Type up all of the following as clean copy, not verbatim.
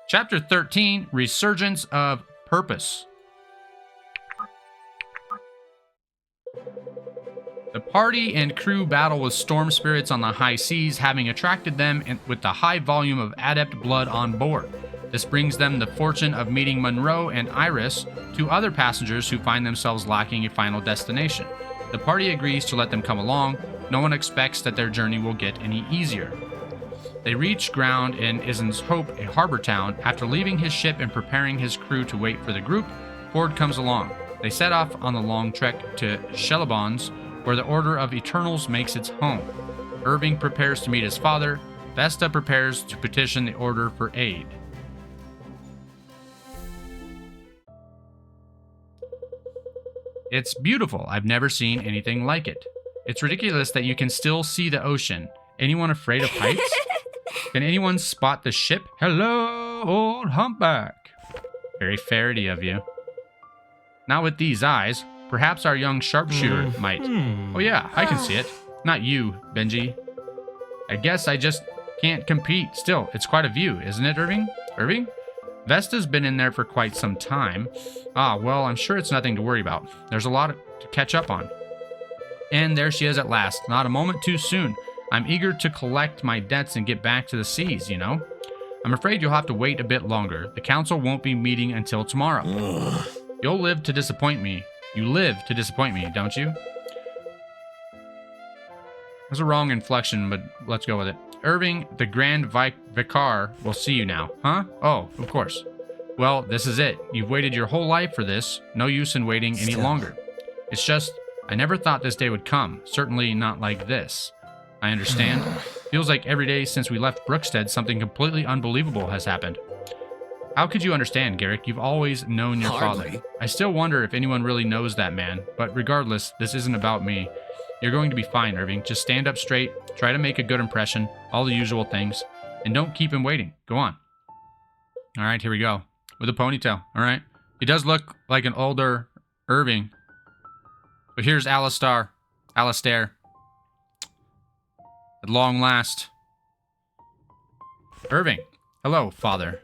Chapter 13, Resurgence of Purpose. The party and crew battle with storm spirits on the high seas, having attracted them with the high volume of adept blood on board. This brings them the fortune of meeting Monroe and Iris, two other passengers who find themselves lacking a final destination. The party agrees to let them come along. No one expects that their journey will get any easier. They reach ground in Isn's Hope, a harbor town. After leaving his ship and preparing his crew to wait for the group, Ford comes along. They set off on the long trek to Shelabons, where the Order of Eternals makes its home. Irving prepares to meet his father. Vesta prepares to petition the Order for aid. It's beautiful. I've never seen anything like it. It's ridiculous that you can still see the ocean. Anyone afraid of heights? Can anyone spot the ship? Hello, old humpback. Very ferrety of you. Not with these eyes. Perhaps our young sharpshooter might. Oh yeah, I can see it. Not you, Benji. I guess I just can't compete. Still, it's quite a view, isn't it, Irving? Irving? Vesta's been in there for quite some time. Ah, well, I'm sure it's nothing to worry about. There's a lot to catch up on. And there she is at last. Not a moment too soon. I'm eager to collect my debts and get back to the seas, you know? I'm afraid you'll have to wait a bit longer. The council won't be meeting until tomorrow. You'll live to disappoint me. You live to disappoint me, don't you? That's a wrong inflection, but let's go with it. Irving, the Grand Vicar, will see you now. Huh? Oh, of course. Well, this is it. You've waited your whole life for this. No use in waiting any longer. It's just, I never thought this day would come. Certainly not like this. I understand. Feels like every day since we left Brookstead, something completely unbelievable has happened. How could you understand, Garrick? You've always known your father. I still wonder if anyone really knows that man, but regardless, this isn't about me. You're going to be fine, Irving. Just stand up straight, try to make a good impression, all the usual things, and don't keep him waiting. Go on. All right, here we go. With a ponytail, all right? He does look like an older Irving. But here's Alistair. At long last. Irving. Hello, father.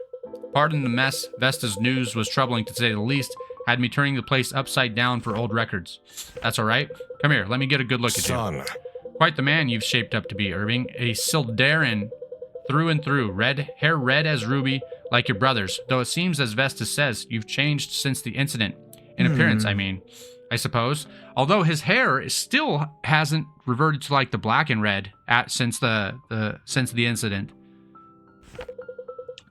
Pardon the mess. Vesta's news was troubling, to say the least. Had me turning the place upside down for old records. That's all right. Come here, let me get a good look at you. Quite the man you've shaped up to be, Irving. A Sildarin through and through. Hair red as ruby, like your brother's. Though it seems, as Vesta says, you've changed since the incident. In appearance, I mean. I suppose. Although his hair still hasn't reverted to like the black and red since the incident.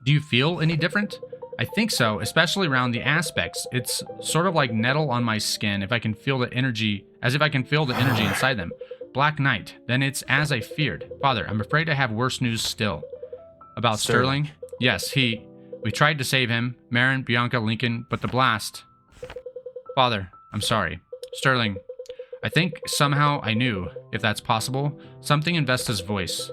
Do you feel any different? I think so, especially around the aspects. It's sort of like nettle on my skin, if I can feel the energy, as if I can feel the energy inside them. Black Knight. Then it's as I feared. Father, I'm afraid I have worse news still. About Sterling? Yes, we tried to save him. Marin, Bianca, Lincoln, but the blast. Father, I'm sorry. Sterling, I think somehow I knew, if that's possible, something in Vesta's voice.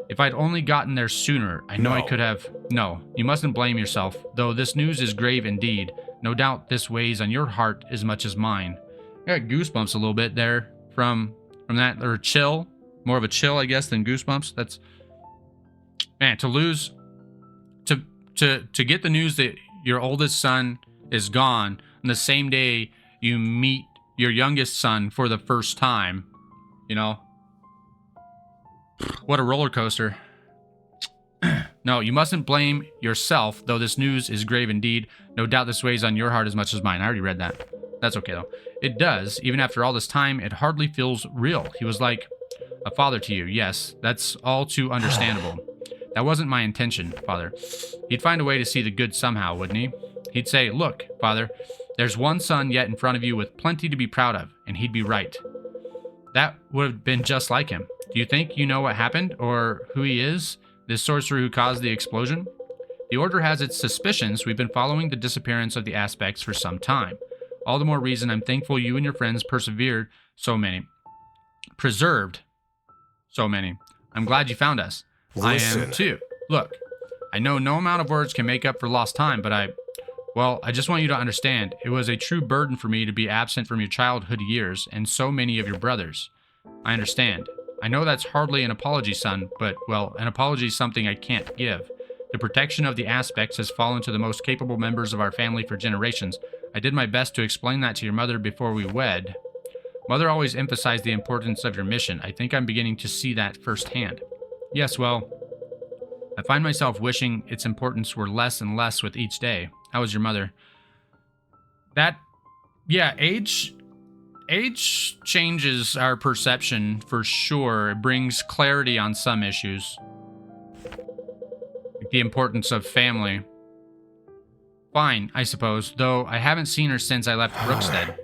If I'd only gotten there sooner, I know I could have... No, you mustn't blame yourself, though this news is grave indeed. No doubt this weighs on your heart as much as mine. I got goosebumps a little bit there from that, or chill. More of a chill, I guess, than goosebumps. That's... Man, to lose... To get the news that your oldest son is gone on the same day you meet your youngest son for the first time, you know? What a roller coaster. No, you mustn't blame yourself, though this news is grave indeed. No doubt this weighs on your heart as much as mine. I already read that. That's okay, though. It does. Even after all this time, it hardly feels real. He was like a father to you. Yes, that's all too understandable. That wasn't my intention, Father. He'd find a way to see the good somehow, wouldn't he? He'd say, look, Father, there's one son yet in front of you with plenty to be proud of, and he'd be right. That would have been just like him. Do you think you know what happened, or who he is? This sorcerer who caused the explosion? The Order has its suspicions. We've been following the disappearance of the aspects for some time. All the more reason I'm thankful you and your friends preserved so many. I'm glad you found us. Listen. I am too. Look, I know no amount of words can make up for lost time, but I just want you to understand, it was a true burden for me to be absent from your childhood years and so many of your brothers. I understand. I know that's hardly an apology, son, but, well, an apology is something I can't give. The protection of the aspects has fallen to the most capable members of our family for generations. I did my best to explain that to your mother before we wed. Mother always emphasized the importance of your mission. I think I'm beginning to see that firsthand. Yes, well, I find myself wishing its importance were less and less with each day. How is your mother? Yeah, age changes our perception for sure. It brings clarity on some issues. Like the importance of family. Fine, I suppose, though I haven't seen her since I left Brookstead.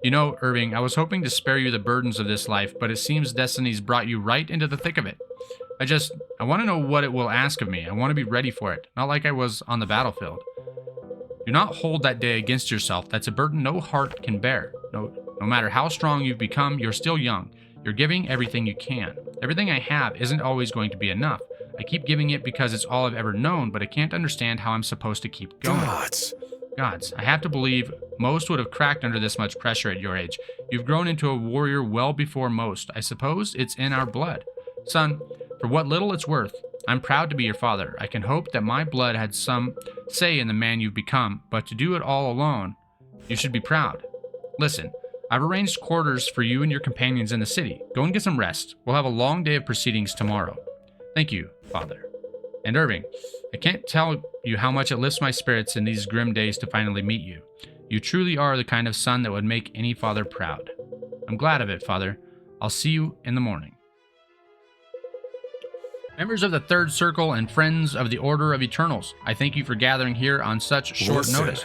You know, Irving, I was hoping to spare you the burdens of this life, but it seems destiny's brought you right into the thick of it. I want to know what it will ask of me. I want to be ready for it, not like I was on the battlefield. Do not hold that day against yourself. That's a burden no heart can bear. No matter how strong you've become, you're still young. You're giving everything you can. Everything I have isn't always going to be enough. I keep giving it because it's all I've ever known, but I can't understand how I'm supposed to keep going. Gods, I have to believe most would have cracked under this much pressure at your age. You've grown into a warrior well before most. I suppose it's in our blood. Son, for what little it's worth, I'm proud to be your father. I can hope that my blood had some say in the man you've become, but to do it all alone, you should be proud. Listen, I've arranged quarters for you and your companions in the city. Go and get some rest. We'll have a long day of proceedings tomorrow. Thank you, Father. And Irving, I can't tell you how much it lifts my spirits in these grim days to finally meet you. You truly are the kind of son that would make any father proud. I'm glad of it, Father. I'll see you in the morning. Members of the Third Circle and friends of the Order of Eternals, I thank you for gathering here on such short notice.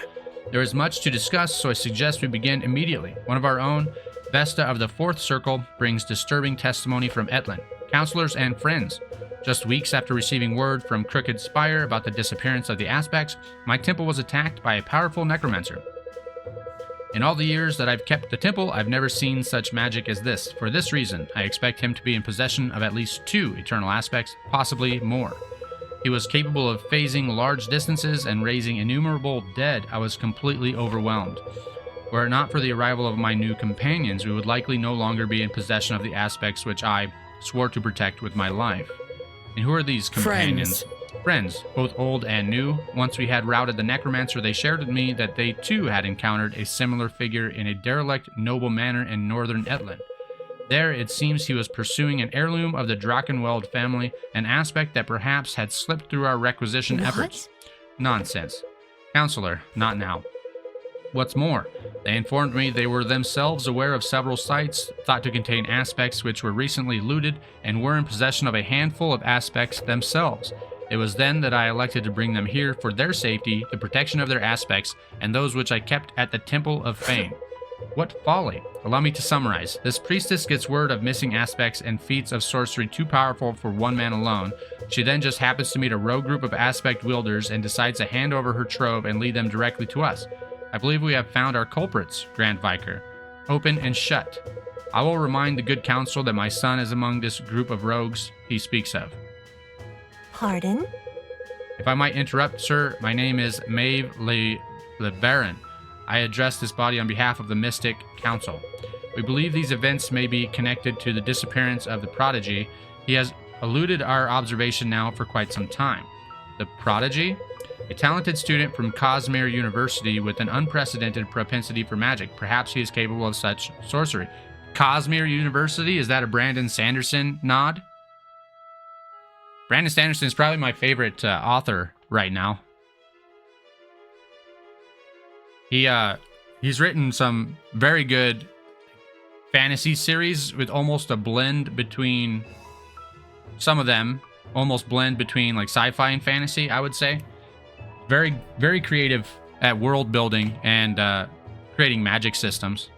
There is much to discuss, so I suggest we begin immediately. One of our own, Vesta of the Fourth Circle, brings disturbing testimony from Etlin. Counselors and friends, just weeks after receiving word from Crooked Spire about the disappearance of the aspects, my temple was attacked by a powerful necromancer. In all the years that I've kept the temple, I've never seen such magic as this. For this reason, I expect him to be in possession of at least 2 eternal aspects, possibly more. He was capable of phasing large distances and raising innumerable dead. I was completely overwhelmed. Were it not for the arrival of my new companions, we would likely no longer be in possession of the aspects which I swore to protect with my life. And who are these companions? Friends, both old and new. Once we had routed the necromancer, they shared with me that they too had encountered a similar figure in a derelict noble manor in northern Etlin. There, it seems he was pursuing an heirloom of the Drakenweld family, an aspect that perhaps had slipped through our requisition efforts. Nonsense. Counselor, not now. What's more, they informed me they were themselves aware of several sites thought to contain aspects which were recently looted and were in possession of a handful of aspects themselves. It was then that I elected to bring them here for their safety, the protection of their aspects, and those which I kept at the Temple of Fame. What folly! Allow me to summarize. This priestess gets word of missing aspects and feats of sorcery too powerful for one man alone. She then just happens to meet a rogue group of aspect wielders and decides to hand over her trove and lead them directly to us. I believe we have found our culprits, Grand Vicar. Open and shut. I will remind the good counsel that my son is among this group of rogues he speaks of. Pardon? If I might interrupt, sir, my name is Maeve Le Baron. I address this body on behalf of the Mystic Council. We believe these events may be connected to the disappearance of the prodigy. He has eluded our observation now for quite some time. The prodigy? A talented student from Cosmere University with an unprecedented propensity for magic. Perhaps he is capable of such sorcery. Cosmere University? Is that a Brandon Sanderson nod? Brandon Sanderson is probably my favorite author right now. He's written some very good fantasy series with almost a blend between, some of them almost blend between like sci-fi and fantasy, I would say. Very, very creative at world building and creating magic systems.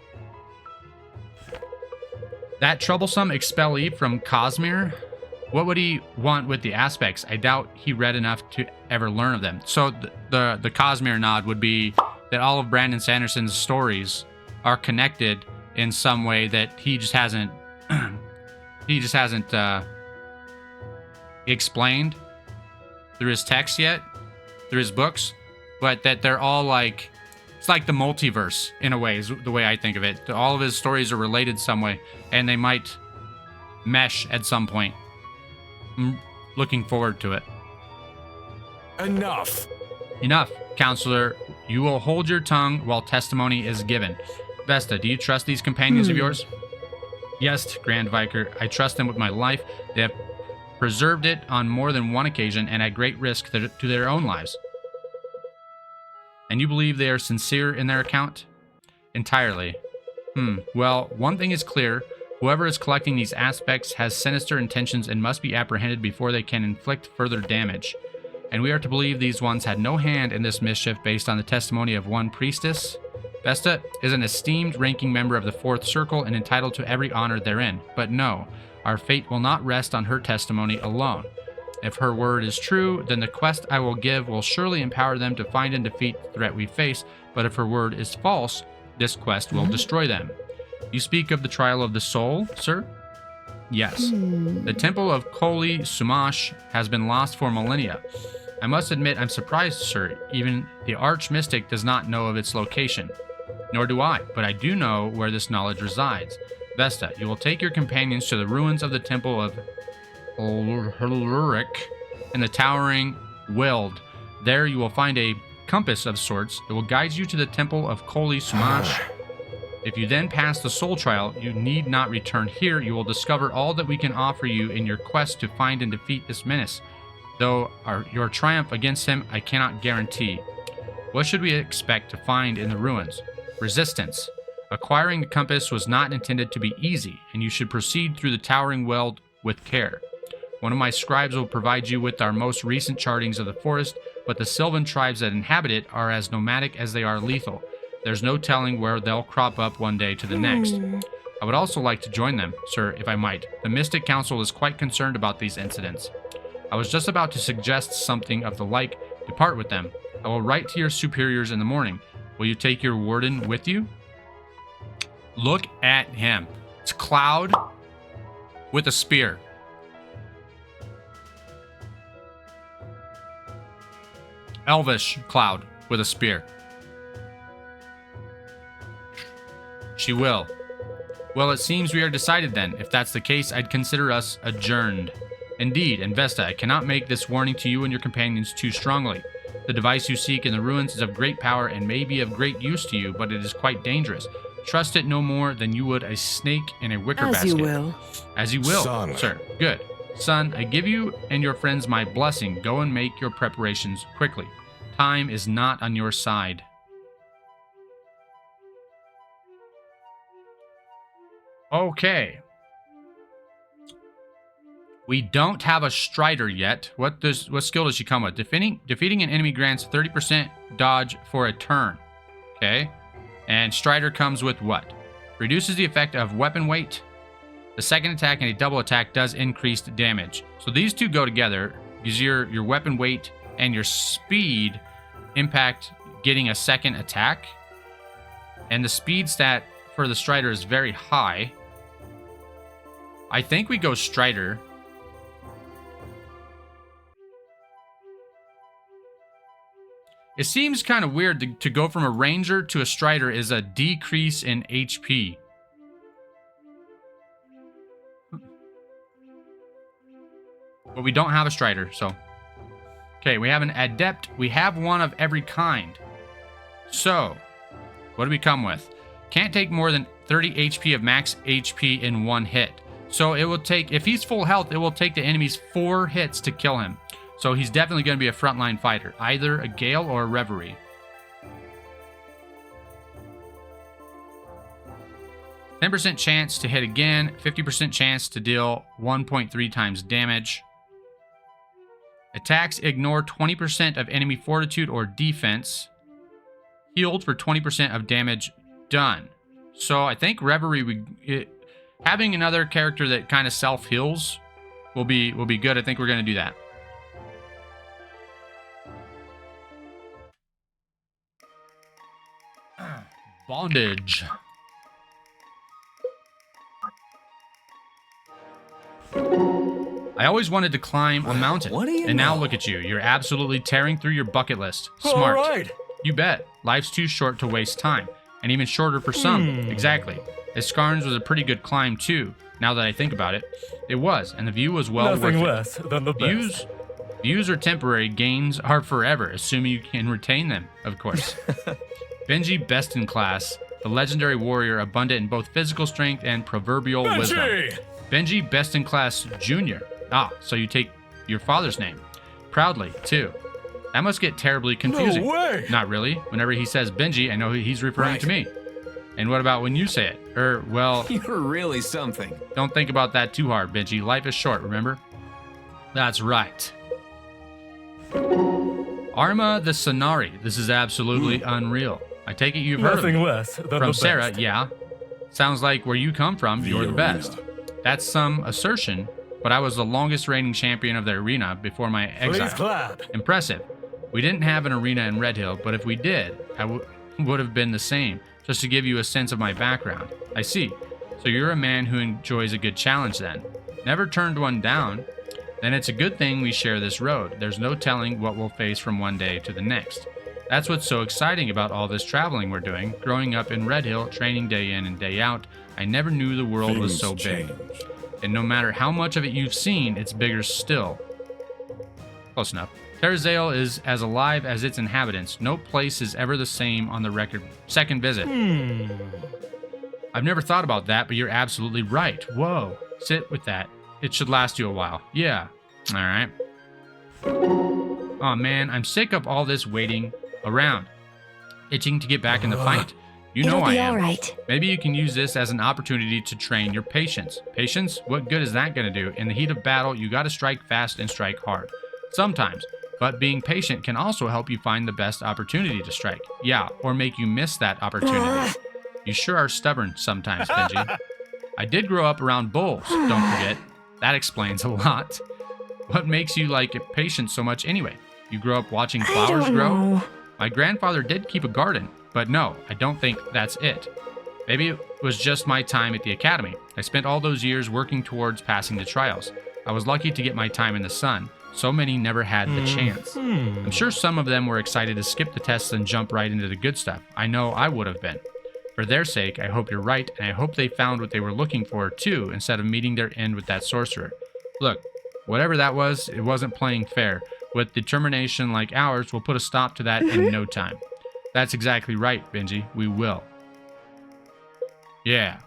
That troublesome expellee from Cosmere, what would he want with the aspects? I doubt he read enough to ever learn of them. So the Cosmere nod would be that all of Brandon Sanderson's stories are connected in some way that he just hasn't explained through his text yet, through his books, but that they're all like, it's like the multiverse in a way, is the way I think of it. All of his stories are related some way, and they might mesh at some point. I'm looking forward to it. Enough. Enough, counselor. You will hold your tongue while testimony is given. Vesta, do you trust these companions of yours? Yes, Grand Vicar. I trust them with my life. They have preserved it on more than one occasion and at great risk to their own lives. And you believe they are sincere in their account? Entirely. Well, one thing is clear. Whoever is collecting these aspects has sinister intentions and must be apprehended before they can inflict further damage. And we are to believe these ones had no hand in this mischief based on the testimony of one priestess. Vesta is an esteemed ranking member of the Fourth Circle and entitled to every honor therein. But no, our fate will not rest on her testimony alone. If her word is true, then the quest I will give will surely empower them to find and defeat the threat we face. But if her word is false, this quest will destroy them. You speak of the trial of the soul, sir? Yes. The temple of Koli Sumash has been lost for millennia. I must admit I'm surprised, sir. Even the arch-mystic does not know of its location. Nor do I, but I do know where this knowledge resides. Vesta, you will take your companions to the ruins of the temple of Hlurik in the towering Weld. There you will find a compass of sorts that will guide you to the temple of Koli Sumash. If you then pass the soul trial, you need not return here. You will discover all that we can offer you in your quest to find and defeat this menace. Though your triumph against him, I cannot guarantee. What should we expect to find in the ruins? Resistance. Acquiring the compass was not intended to be easy, and you should proceed through the towering Weld with care. One of my scribes will provide you with our most recent chartings of the forest, but the Sylvan tribes that inhabit it are as nomadic as they are lethal. There's no telling where they'll crop up one day to the next. I would also like to join them, sir, if I might. The Mystic Council is quite concerned about these incidents. I was just about to suggest something of the like. Depart with them. I will write to your superiors in the morning. Will you take your warden with you? Look at him. It's Cloud with a spear. Elvish Cloud with a spear. She will. Well, it seems we are decided then. If that's the case, I'd consider us adjourned. Indeed, and Vesta, I cannot make this warning to you and your companions too strongly. The device you seek in the ruins is of great power and may be of great use to you, but it is quite dangerous. Trust it no more than you would a snake in a wicker basket. As you will. As you will, Son. sir. Good. Son, I give you and your friends my blessing. Go and make your preparations quickly. Time is not on your side. Okay. We don't have a Strider yet. What skill does she come with? Defeating an enemy grants 30% dodge for a turn. Okay. And Strider comes with what? Reduces the effect of weapon weight. The second attack and a double attack does increased damage. So these two go together because your weapon weight and your speed impact getting a second attack. And the speed stat for the Strider is very high. I think we go Strider. It seems kind of weird to go from a Ranger to a Strider is a decrease in HP. But we don't have a Strider, so. Okay, we have an Adept. We have one of every kind. So, what do we come with? Can't take more than 30 HP of max HP in one hit. So it will take, if he's full health, it will take the enemy's 4 hits to kill him. So he's definitely going to be a frontline fighter, either a Gale or a Reverie. 10% chance to hit again, 50% chance to deal 1.3 times damage. Attacks ignore 20% of enemy fortitude or defense. Healed for 20% of damage done. So I think Reverie, having another character that kind of self-heals will be good. I think we're going to do that. Bondage. I always wanted to climb a mountain. What do you and now know? look at you. You're absolutely tearing through your bucket list. Smart. All right. You bet. Life's too short to waste time. And even shorter for some. Exactly. Escarnes was a pretty good climb too, now that I think about it. It was, and the view was well worth it. Nothing less than the best. Views are temporary, gains are forever, assuming you can retain them, of course. Benji, best in class, the legendary warrior, abundant in both physical strength and proverbial wisdom. Benji, best in class, junior. Ah, so you take your father's name. Proudly, too. That must get terribly confusing. No way! Not really. Whenever he says Benji, I know he's referring to me. And what about when you say it? Well... You're really something. Don't think about that too hard, Benji. Life is short, remember? That's right. Arma the Sonari. This is absolutely unreal. I take it you've heard of Nothing me. less than From the Sarah, best. yeah. Sounds like where you come from, you're the best. That's some assertion, but I was the longest reigning champion of the arena before my Please exile. clap. Impressive. We didn't have an arena in Red Hill, but if we did, I would have been the same, just to give you a sense of my background. I see. So you're a man who enjoys a good challenge then. Never turned one down. Then it's a good thing we share this road. There's no telling what we'll face from one day to the next. That's what's so exciting about all this traveling we're doing. Growing up in Red Hill, training day in and day out, I never knew the world was so big. And no matter how much of it you've seen, it's bigger still. Close enough. Terrazael is as alive as its inhabitants. No place is ever the same on the record. Second visit. I've never thought about that, but you're absolutely right. Whoa. Sit with that. It should last you a while. Yeah. All right. Oh man, I'm sick of all this waiting around. Itching to get back in the fight. You know I am. It'll be all right. Maybe you can use this as an opportunity to train your patience. Patience? What good is that going to do? In the heat of battle, you got to strike fast and strike hard. Sometimes. But being patient can also help you find the best opportunity to strike. Yeah, or make you miss that opportunity. You sure are stubborn sometimes, Benji. I did grow up around bulls, don't forget. That explains a lot. What makes you like patience so much anyway? You grew up watching flowers grow? My grandfather did keep a garden, but no, I don't think that's it. Maybe it was just my time at the academy. I spent all those years working towards passing the trials. I was lucky to get my time in the sun. So many never had the chance. I'm sure some of them were excited to skip the tests and jump right into the good stuff. I know I would have been. For their sake, I hope you're right, and I hope they found what they were looking for, too, instead of meeting their end with that sorcerer. Look, whatever that was, it wasn't playing fair. With determination like ours, we'll put a stop to that in no time. That's exactly right, Benji. We will. Yeah.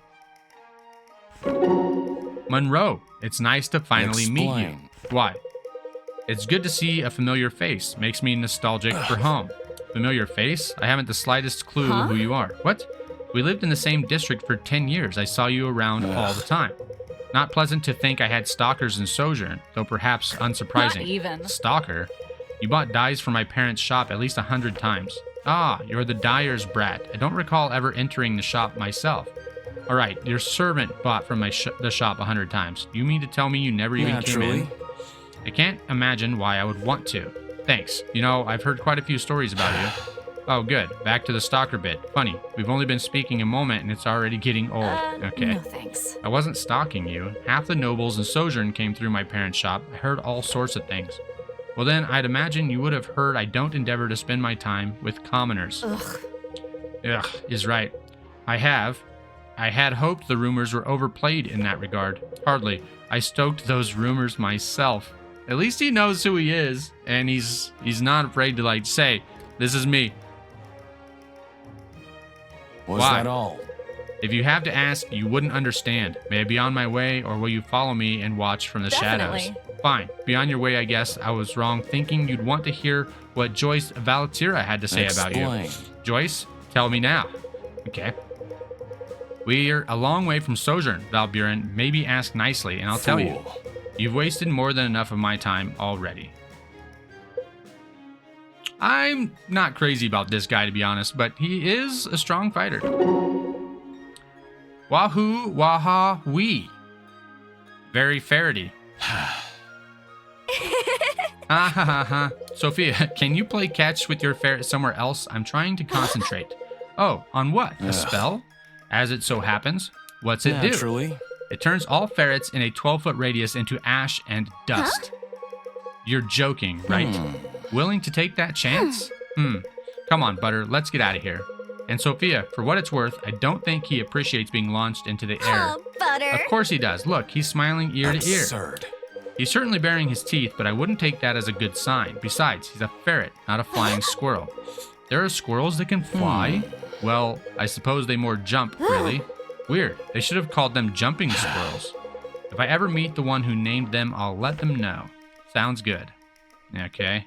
Monroe, it's nice to finally meet you. Why? It's good to see a familiar face. Makes me nostalgic for home. Familiar face? I haven't the slightest clue who you are. What? We lived in the same district for 10 years. I saw you around all the time. Not pleasant to think I had stalkers in Sojourn, though perhaps unsurprising. Not even. Stalker? You bought dyes from my parents' shop at least 100 times. Ah, you're the dyer's brat. I don't recall ever entering the shop myself. All right, your servant bought from the shop 100 times. You mean to tell me you never even came in? I can't imagine why I would want to. Thanks. You know, I've heard quite a few stories about you. Oh, good. Back to the stalker bit. Funny. We've only been speaking a moment and it's already getting old. Okay. No thanks. I wasn't stalking you. Half the nobles in Sojourn came through my parents' shop. I heard all sorts of things. Well then, I'd imagine you would have heard I don't endeavor to spend my time with commoners. Ugh, is right. I had hoped the rumors were overplayed in that regard. Hardly. I stoked those rumors myself. At least he knows who he is, and he's not afraid to like say, "This is me." Was Why? that all? If you have to ask, you wouldn't understand. May I be on my way, or will you follow me and watch from the Definitely. shadows? Fine. Be on your way, I guess. I was wrong thinking you'd want to hear what Joyce Valatira had to say about you. Joyce, tell me now. Okay. We're a long way from Sojourn, Valburen. Maybe ask nicely, and I'll tell you. You've wasted more than enough of my time already. I'm not crazy about this guy, to be honest, but he is a strong fighter. Wahoo, waha, wee. Very ferrety. Ha ha ha ha. Sophia, can you play catch with your ferret somewhere else? I'm trying to concentrate. Oh, on what? A spell? As it so happens. What's it do? It turns all ferrets in a 12-foot radius into ash and dust. You're joking, right? Willing to take that chance? Come on, Butter, let's get out of here. And Sophia, for what it's worth, I don't think he appreciates being launched into the air. Oh, Butter. Of course he does. Look, he's smiling ear to ear. Absurd. He's certainly baring his teeth, but I wouldn't take that as a good sign. Besides, he's a ferret, not a flying squirrel. There are squirrels that can fly? Well, I suppose they more jump, really. Weird. They should have called them jumping squirrels. If I ever meet the one who named them, I'll let them know. Sounds good. Okay.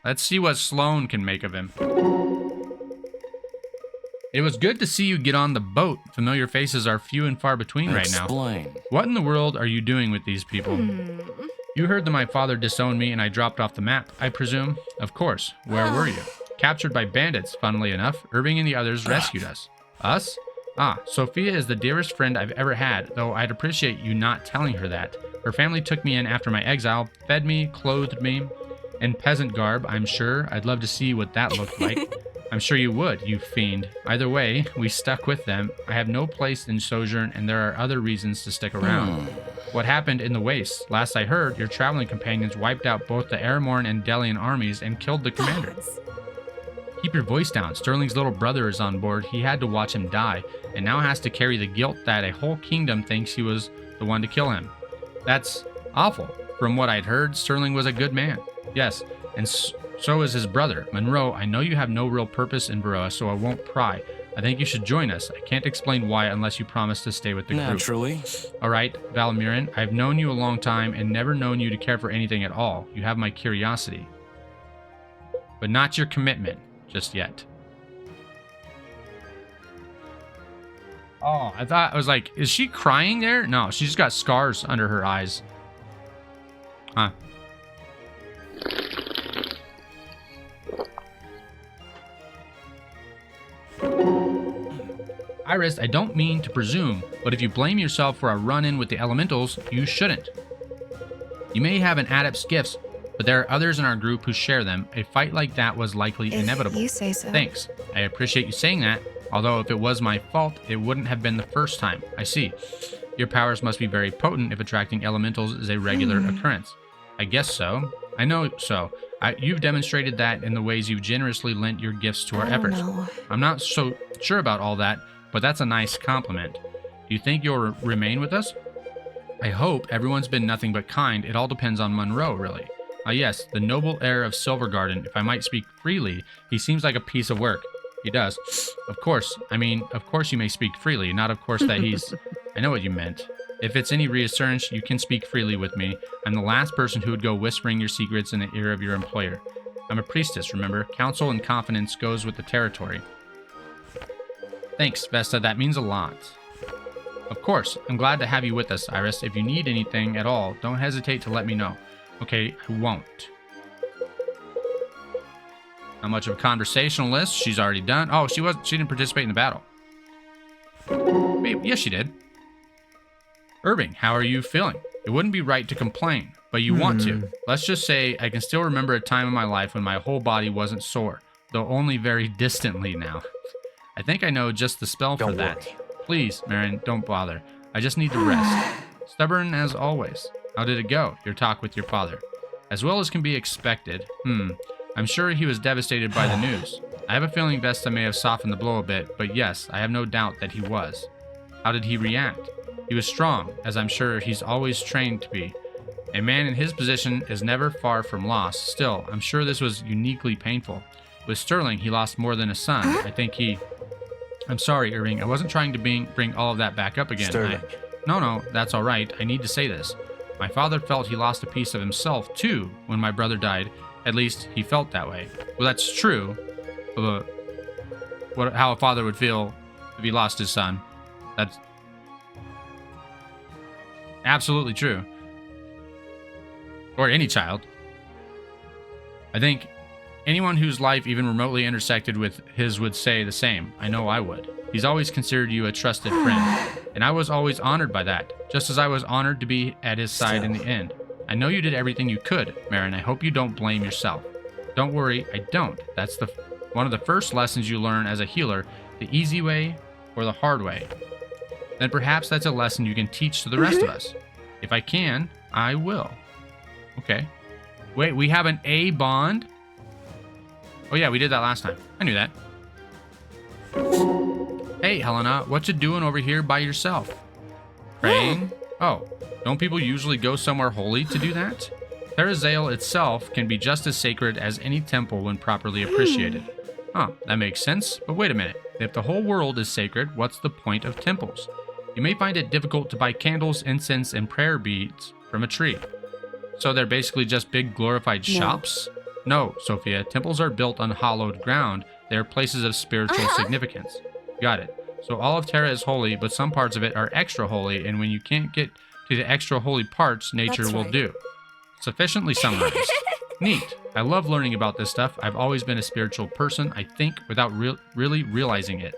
Let's see what Sloan can make of him. It was good to see you get on the boat. Familiar faces are few and far between right now. Explain. What in the world are you doing with these people? You heard that my father disowned me and I dropped off the map, I presume? Of course. Where were you? Captured by bandits, funnily enough. Irving and the others rescued us. Us? Ah, Sophia is the dearest friend I've ever had, though I'd appreciate you not telling her that. Her family took me in after my exile, fed me, clothed me. In peasant garb, I'm sure. I'd love to see what that looked like. I'm sure you would, you fiend. Either way, we stuck with them. I have no place in Sojourn, and there are other reasons to stick around. What happened in the Wastes? Last I heard, your traveling companions wiped out both the Aramorn and Delian armies and killed the commander. Keep your voice down. Sterling's little brother is on board. He had to watch him die, and now has to carry the guilt that a whole kingdom thinks he was the one to kill him. That's awful. From what I'd heard, Sterling was a good man. Yes, and so is his brother. Monroe, I know you have no real purpose in Baroa, so I won't pry. I think you should join us. I can't explain why unless you promise to stay with the group. Naturally. All right, Valmiran, I've known you a long time and never known you to care for anything at all. You have my curiosity. But not your commitment, just yet. Oh, I was like, is she crying there? No, she's got scars under her eyes. Huh. Iris, I don't mean to presume, but if you blame yourself for a run-in with the elementals, you shouldn't. You may have an adept's gifts, but there are others in our group who share them. A fight like that was likely inevitable. You say so. Thanks. I appreciate you saying that, although if it was my fault, it wouldn't have been the first time. I see. Your powers must be very potent if attracting elementals is a regular occurrence. I guess so. I know so. You've demonstrated that in the ways you've generously lent your gifts to our efforts. I'm not so sure about all that, but that's a nice compliment. Do you think you'll remain with us? I hope. Everyone's been nothing but kind. It all depends on Monroe, really. Yes, the noble heir of Silvergarden. If I might speak freely, he seems like a piece of work. He does. Of course. I mean, of course you may speak freely, not of course that he's... I know what you meant. If it's any reassurance, you can speak freely with me. I'm the last person who would go whispering your secrets in the ear of your employer. I'm a priestess, remember? Counsel and confidence goes with the territory. Thanks, Vesta. That means a lot. Of course. I'm glad to have you with us, Iris. If you need anything at all, don't hesitate to let me know. Okay, I won't. Not much of a conversationalist. She's already done. Oh, she didn't participate in the battle. Maybe, yes, she did. Irving, how are you feeling? It wouldn't be right to complain, but you want to. Let's just say I can still remember a time in my life when my whole body wasn't sore, though only very distantly now. I think I know just the spell for that. Please, Marin, don't bother. I just need to rest. Stubborn as always. How did it go, your talk with your father? As well as can be expected. I'm sure he was devastated by the news. I have a feeling Vesta may have softened the blow a bit, but yes, I have no doubt that he was. How did he react? He was strong, as I'm sure he's always trained to be. A man in his position is never far from loss. Still, I'm sure this was uniquely painful. With Sterling, he lost more than a son. I think he... I'm sorry, Irving. I wasn't trying to bring all of that back up again. Sterling. No, that's all right. I need to say this. My father felt he lost a piece of himself, too, when my brother died. At least, he felt that way. Well, that's true. How a father would feel if he lost his son. That's absolutely true. Or any child. I think anyone whose life even remotely intersected with his would say the same. I know I would. He's always considered you a trusted friend, and I was always honored by that, just as I was honored to be at his side in the end. I know you did everything you could, Marin. I hope you don't blame yourself. Don't worry, I don't. That's one of the first lessons you learn as a healer, the easy way or the hard way. Then perhaps that's a lesson you can teach to the rest of us. If I can, I will. Okay. Wait, we have an A bond? Oh yeah, we did that last time. I knew that. Hey, Helena, what you doing over here by yourself? Praying? Oh, Don't people usually go somewhere holy to do that? Terrazael itself can be just as sacred as any temple when properly appreciated. Huh, that makes sense, but wait a minute. If the whole world is sacred, what's the point of temples? You may find it difficult to buy candles, incense, and prayer beads from a tree. So they're basically just big glorified shops? No, Sophia, temples are built on hallowed ground. They are places of spiritual significance. Got it. So all of Terra is holy, but some parts of it are extra holy, and when you can't get to the extra holy parts, nature will do. Sufficiently summarized. Neat. I love learning about this stuff. I've always been a spiritual person, I think, without really realizing it.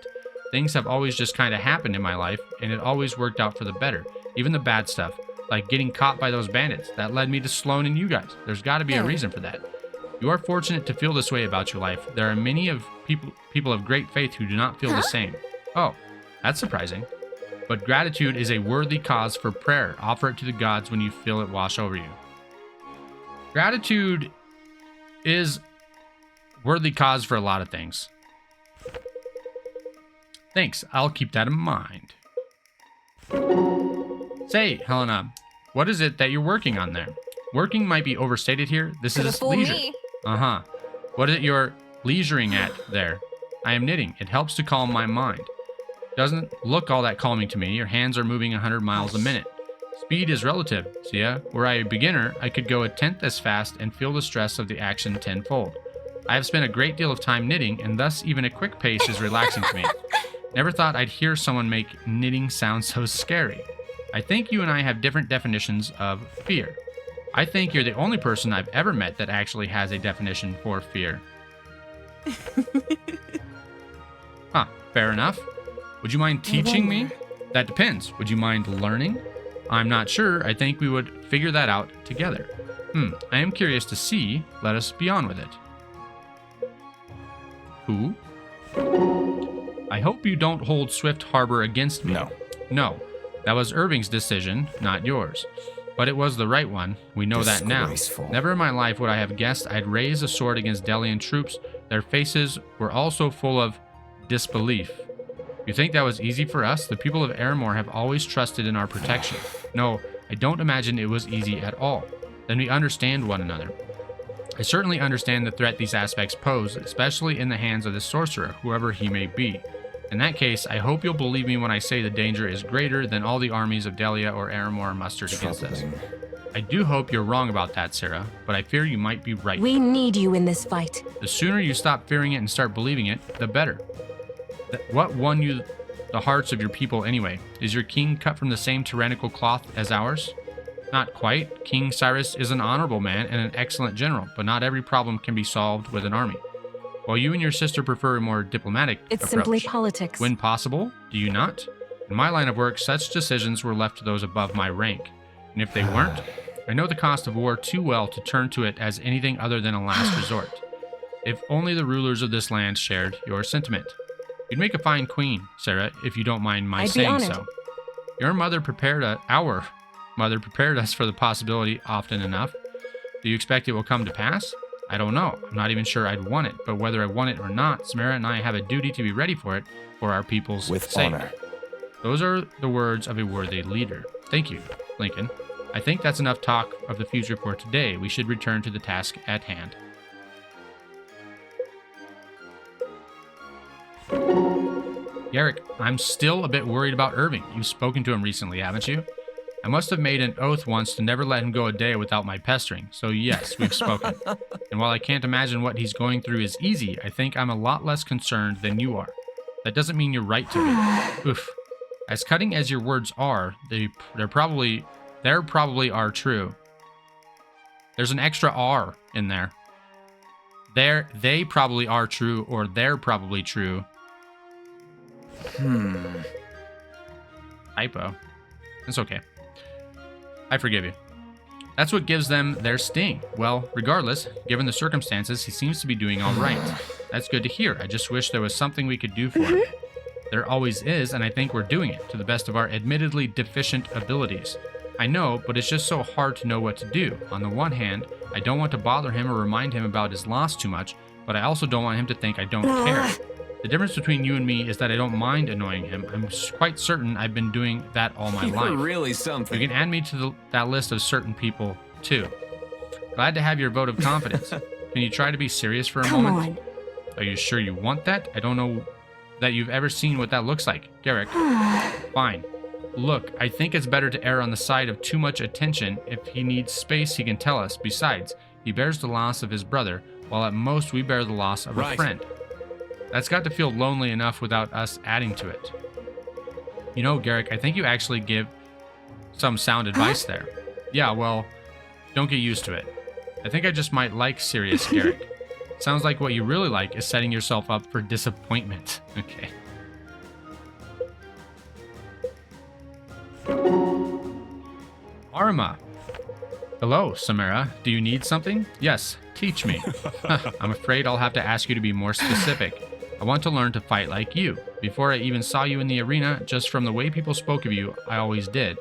Things have always just kind of happened in my life, and it always worked out for the better. Even the bad stuff, like getting caught by those bandits. That led me to Sloan and you guys. There's got to be a reason for that. You are fortunate to feel this way about your life. There are many of people of great faith who do not feel the same. Oh, that's surprising. But gratitude is a worthy cause for prayer. Offer it to the gods when you feel it wash over you. Gratitude is worthy cause for a lot of things. Thanks, I'll keep that in mind. Say, Helena, what is it that you're working on there? Working might be overstated here. This is leisure. Uh-huh. What is it you're leisuring at there? I am knitting. It helps to calm my mind. Doesn't look all that calming to me. Your hands are moving 100 miles a minute. Speed is relative, Sia. Were I a beginner, I could go a tenth as fast and feel the stress of the action tenfold. I have spent a great deal of time knitting, and thus even a quick pace is relaxing to me. Never thought I'd hear someone make knitting sound so scary. I think you and I have different definitions of fear. I think you're the only person I've ever met that actually has a definition for fear. Huh, fair enough. Would you mind teaching me? That depends. Would you mind learning? I'm not sure. I think we would figure that out together. I am curious to see. Let us be on with it. Who? I hope you don't hold Swift Harbor against me. No. That was Irving's decision, not yours. But it was the right one. We know that now. Never in my life would I have guessed I'd raise a sword against Delian troops. Their faces were also full of disbelief. You think that was easy for us? The people of Aramor have always trusted in our protection. No, I don't imagine it was easy at all. Then we understand one another. I certainly understand the threat these aspects pose, especially in the hands of the sorcerer, whoever he may be. In that case, I hope you'll believe me when I say the danger is greater than all the armies of Delia or Aramor mustered against us. I do hope you're wrong about that, Sarah, but I fear you might be right. We need you in this fight. The sooner you stop fearing it and start believing it, the better. What won you the hearts of your people anyway? Is your king cut from the same tyrannical cloth as ours? Not quite. King Cyrus is an honorable man and an excellent general, but not every problem can be solved with an army. While you and your sister prefer a more diplomatic approach. It's simply politics. When possible, do you not? In my line of work, such decisions were left to those above my rank. And if they weren't, I know the cost of war too well to turn to it as anything other than a last resort. If only the rulers of this land shared your sentiment. You'd make a fine queen, Sarah, if you don't mind my saying so. Our mother prepared us for the possibility often enough. Do you expect it will come to pass? I don't know. I'm not even sure I'd want it, but whether I want it or not, Samara and I have a duty to be ready for it for our people's sake. Honor. Those are the words of a worthy leader. Thank you, Lincoln. I think that's enough talk of the future for today. We should return to the task at hand. Garrick, I'm still a bit worried about Irving. You've spoken to him recently, haven't you? I must have made an oath once to never let him go a day without my pestering, so yes, we've spoken. And while I can't imagine what he's going through is easy, I think I'm a lot less concerned than you are. That doesn't mean you're right to be. Oof. As cutting as your words are, they probably are true. There's an extra R in there. They probably are true, or they're probably true. Typo. It's okay. I forgive you. That's what gives them their sting. Well, regardless, given the circumstances, he seems to be doing all right. That's good to hear. I just wish there was something we could do for him. There always is, and I think we're doing it to the best of our admittedly deficient abilities. I know, but it's just so hard to know what to do. On the one hand, I don't want to bother him or remind him about his loss too much, but I also don't want him to think I don't care. The difference between you and me is that I don't mind annoying him. I'm quite certain I've been doing that all my life. You're really You something. can add me to that list of certain people, too. Glad to have your vote of confidence. Can you try to be serious for a Come moment? on. Are you sure you want that? I don't know that you've ever seen what that looks like. Garrick. Fine. Look, I think it's better to err on the side of too much attention. If he needs space, he can tell us. Besides, he bears the loss of his brother, while at most we bear the loss of a Right. friend. That's got to feel lonely enough without us adding to it. You know, Garrick, I think you actually give some sound advice there. Yeah, well, don't get used to it. I think I just might like serious Garrick. Sounds like what you really like is setting yourself up for disappointment. Okay. Arma. Hello, Samara. Do you need something? Yes, teach me. I'm afraid I'll have to ask you to be more specific. I want to learn to fight like you. Before I even saw you in the arena, just from the way people spoke of you, I always did.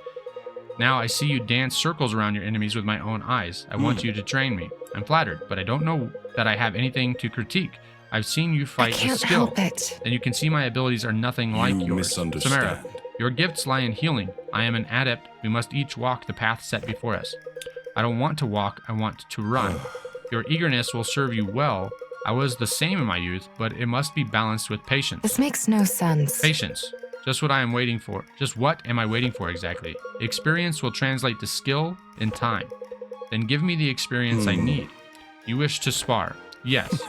Now I see you dance circles around your enemies with my own eyes. I want you to train me. I'm flattered, but I don't know that I have anything to critique. I've seen you I fight with can't skill. help it. Then you can see my abilities are nothing like You yours. misunderstand. Samara, your gifts lie in healing. I am an adept. We must each walk the path set before us. I don't want to walk, I want to run. Your eagerness will serve you well. I was the same in my youth, but it must be balanced with patience. This makes no sense. Patience. Just what I am waiting for. Just what am I waiting for exactly? Experience will translate to skill in time. Then give me the experience I need. You wish to spar. Yes.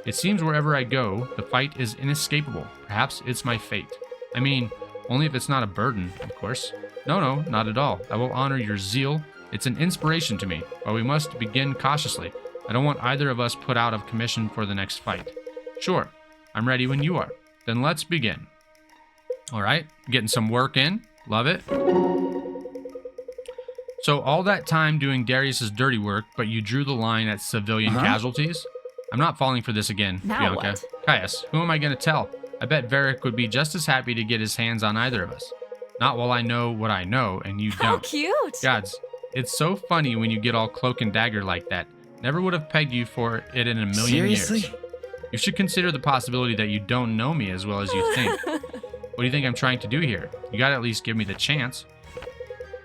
It seems wherever I go, the fight is inescapable. Perhaps it's my fate. I mean, only if it's not a burden, of course. No, not at all. I will honor your zeal. It's an inspiration to me, but we must begin cautiously. I don't want either of us put out of commission for the next fight. Sure, I'm ready when you are. Then let's begin. All right, getting some work in. Love it. So all that time doing Darius's dirty work, but you drew the line at civilian casualties? I'm not falling for this again, Now Bianca. what? Caius, who am I going to tell? I bet Varric would be just as happy to get his hands on either of us. Not while I know what I know and you How don't. cute! Gods, it's so funny when you get all cloak and dagger like that. Never would have pegged you for it in a million Seriously? years. You should consider the possibility that you don't know me as well as you think. What do you think I'm trying to do here? You gotta at least give me the chance.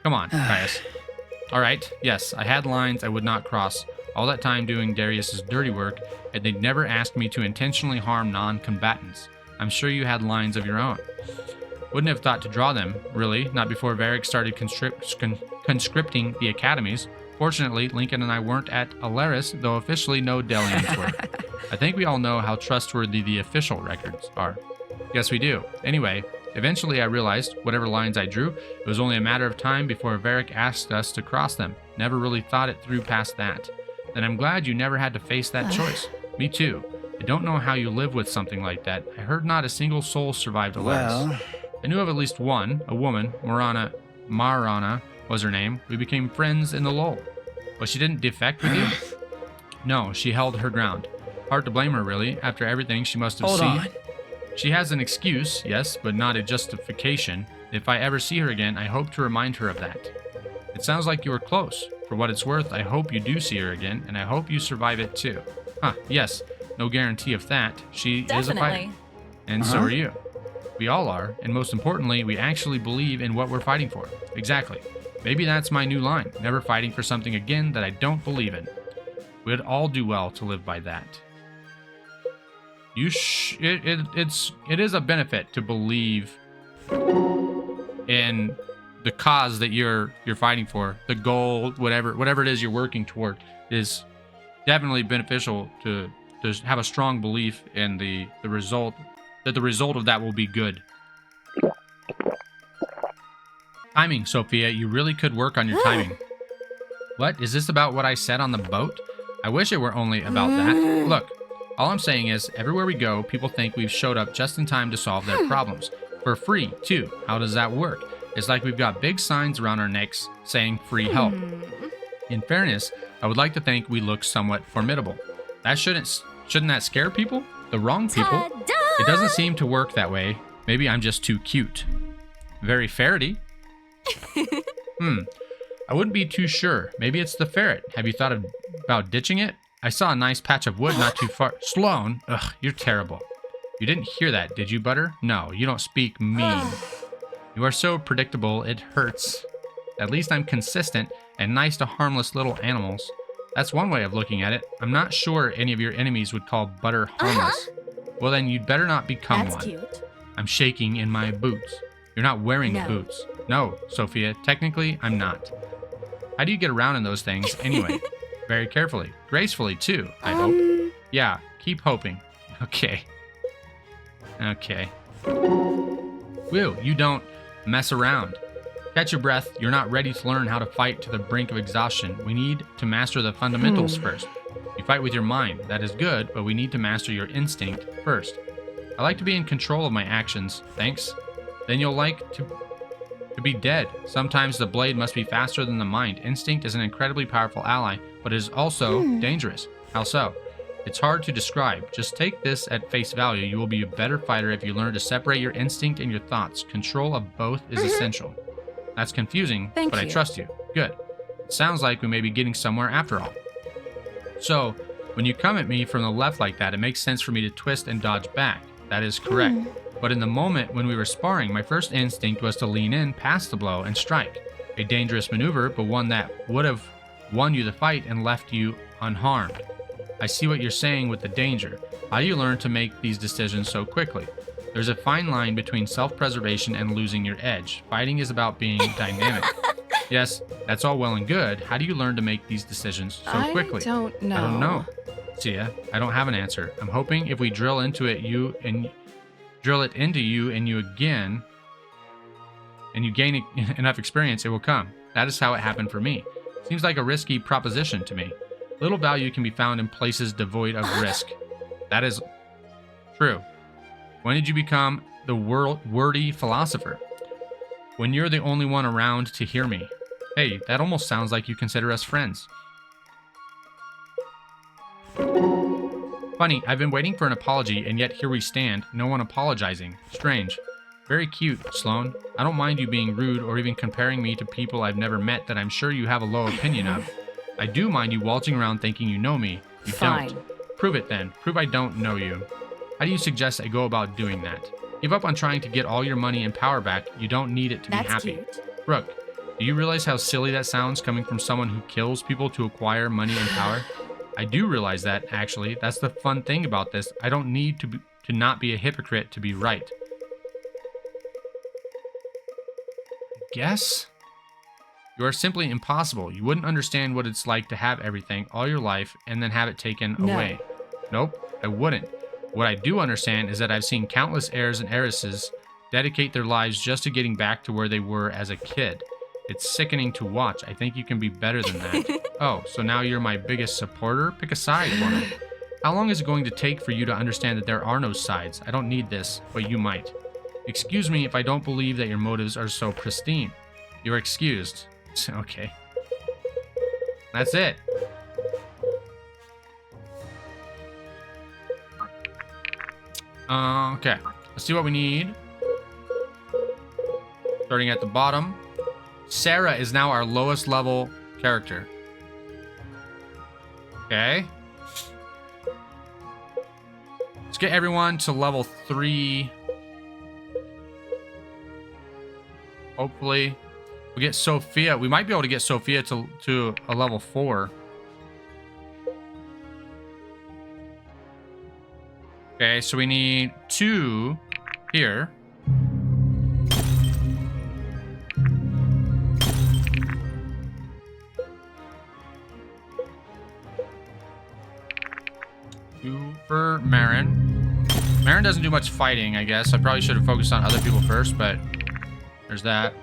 Come on, Caius. Alright, yes, I had lines I would not cross. All that time doing Darius's dirty work, and they'd never asked me to intentionally harm non-combatants. I'm sure you had lines of your own. Wouldn't have thought to draw them, really, not before Varric started conscripting the academies. Fortunately, Lincoln and I weren't at Alaris, though officially no Delians were. I think we all know how trustworthy the official records are. Yes, we do. Anyway, eventually I realized, whatever lines I drew, it was only a matter of time before Varric asked us to cross them. Never really thought it through past that. Then I'm glad you never had to face that choice. Me too. I don't know how you live with something like that. I heard not a single soul survived Alaris. Well, I knew of at least one, a woman, Marana was her name. We became friends in the lull. But she didn't defect with you? No, she held her ground. Hard to blame her, really. After everything she must have hold seen. on. She has an excuse, yes, but not a justification. If I ever see her again, I hope to remind her of that. It sounds like you were close. For what it's worth, I hope you do see her again, and I hope you survive it too. Yes, no guarantee of that. She is a fighter. Definitely. And so are you. We all are, and most importantly, we actually believe in what we're fighting for. Exactly. Maybe that's my new line, never fighting for something again that I don't believe in. We'd all do well to live by that. It is a benefit to believe in the cause that you're fighting for, the goal, whatever it is you're working toward, is definitely beneficial to have a strong belief in the result, that the result of that will be good. Timing, Sophia, you really could work on your timing. What? Is this about what I said on the boat? I wish it were only about that. Look, all I'm saying is, everywhere we go, people think we've showed up just in time to solve their problems. For free, too. How does that work? It's like we've got big signs around our necks saying free help. In fairness, I would like to think we look somewhat formidable. That shouldn't that scare people? The wrong people? Ta-da! It doesn't seem to work that way. Maybe I'm just too cute. Very ferrety. I wouldn't be too sure. Maybe it's the ferret. Have you thought about ditching it? I saw a nice patch of wood not too far. Sloan, ugh, you're terrible. You didn't hear that, did you, Butter? No, you don't speak mean. You are so predictable, it hurts. At least I'm consistent and nice to harmless little animals. That's one way of looking at it. I'm not sure any of your enemies would call Butter harmless. Well, then you'd better not become That's one. cute. I'm shaking in my boots. You're not wearing No. boots. No, Sophia, technically, I'm not. How do you get around in those things anyway? Very carefully. Gracefully, too, I hope. Yeah, keep hoping. Okay. Okay. Woo, you don't mess around. Catch your breath. You're not ready to learn how to fight to the brink of exhaustion. We need to master the fundamentals first. You fight with your mind. That is good, but we need to master your instinct first. I like to be in control of my actions. Thanks. Then you'll like to be dead. Sometimes the blade must be faster than the mind. Instinct is an incredibly powerful ally, but it is also dangerous. How so? It's hard to describe. Just take this at face value. You will be a better fighter if you learn to separate your instinct and your thoughts. Control of both is essential. That's confusing, Thank but I you. trust you. Good. It sounds like we may be getting somewhere after all. So, when you come at me from the left like that, it makes sense for me to twist and dodge back. That is correct. But in the moment when we were sparring, my first instinct was to lean in past the blow and strike. A dangerous maneuver, but one that would have won you the fight and left you unharmed. I see what you're saying with the danger. How do you learn to make these decisions so quickly? There's a fine line between self-preservation and losing your edge. Fighting is about being dynamic. Yes, that's all well and good. How do you learn to make these decisions so quickly? I don't know. I don't know. Sia, I don't have an answer. I'm hoping if we drill into it, drill it into you and you again, and you gain enough experience, it will come. That is how it happened for me. Seems like a risky proposition to me. Little value can be found in places devoid of risk. That is true. When did you become the wordy philosopher? When you're the only one around to hear me. Hey, that almost sounds like you consider us friends. Funny, I've been waiting for an apology, and yet here we stand, no one apologizing. Strange. Very cute, Sloane. I don't mind you being rude or even comparing me to people I've never met that I'm sure you have a low opinion of. I do mind you waltzing around thinking you know me. You Fine. don't. Prove it then. Prove I don't know you. How do you suggest I go about doing that? Give up on trying to get all your money and power back. You don't need it to be That's happy. cute. Brooke, do you realize how silly that sounds coming from someone who kills people to acquire money and power? I do realize that, actually. That's the fun thing about this. I don't need to not be a hypocrite to be right. Guess? You are simply impossible. You wouldn't understand what it's like to have everything all your life and then have it taken No. away. Nope, I wouldn't. What I do understand is that I've seen countless heirs and heiresses dedicate their lives just to getting back to where they were as a kid. It's sickening to watch. I think you can be better than that. Oh, so now you're my biggest supporter? Pick a side, woman. How long is it going to take for you to understand that there are no sides? I don't need this, but you might. Excuse me if I don't believe that your motives are so pristine. You're excused. Okay. That's it. Okay. Let's see what we need. Starting at the bottom. Sarah is now our lowest level character. Okay. Let's get everyone to level 3. Hopefully. We get Sophia. We might be able to get Sophia to a level 4. Okay, so we need 2 here. For Marin. Marin doesn't do much fighting, I guess. I probably should have focused on other people first, but there's that.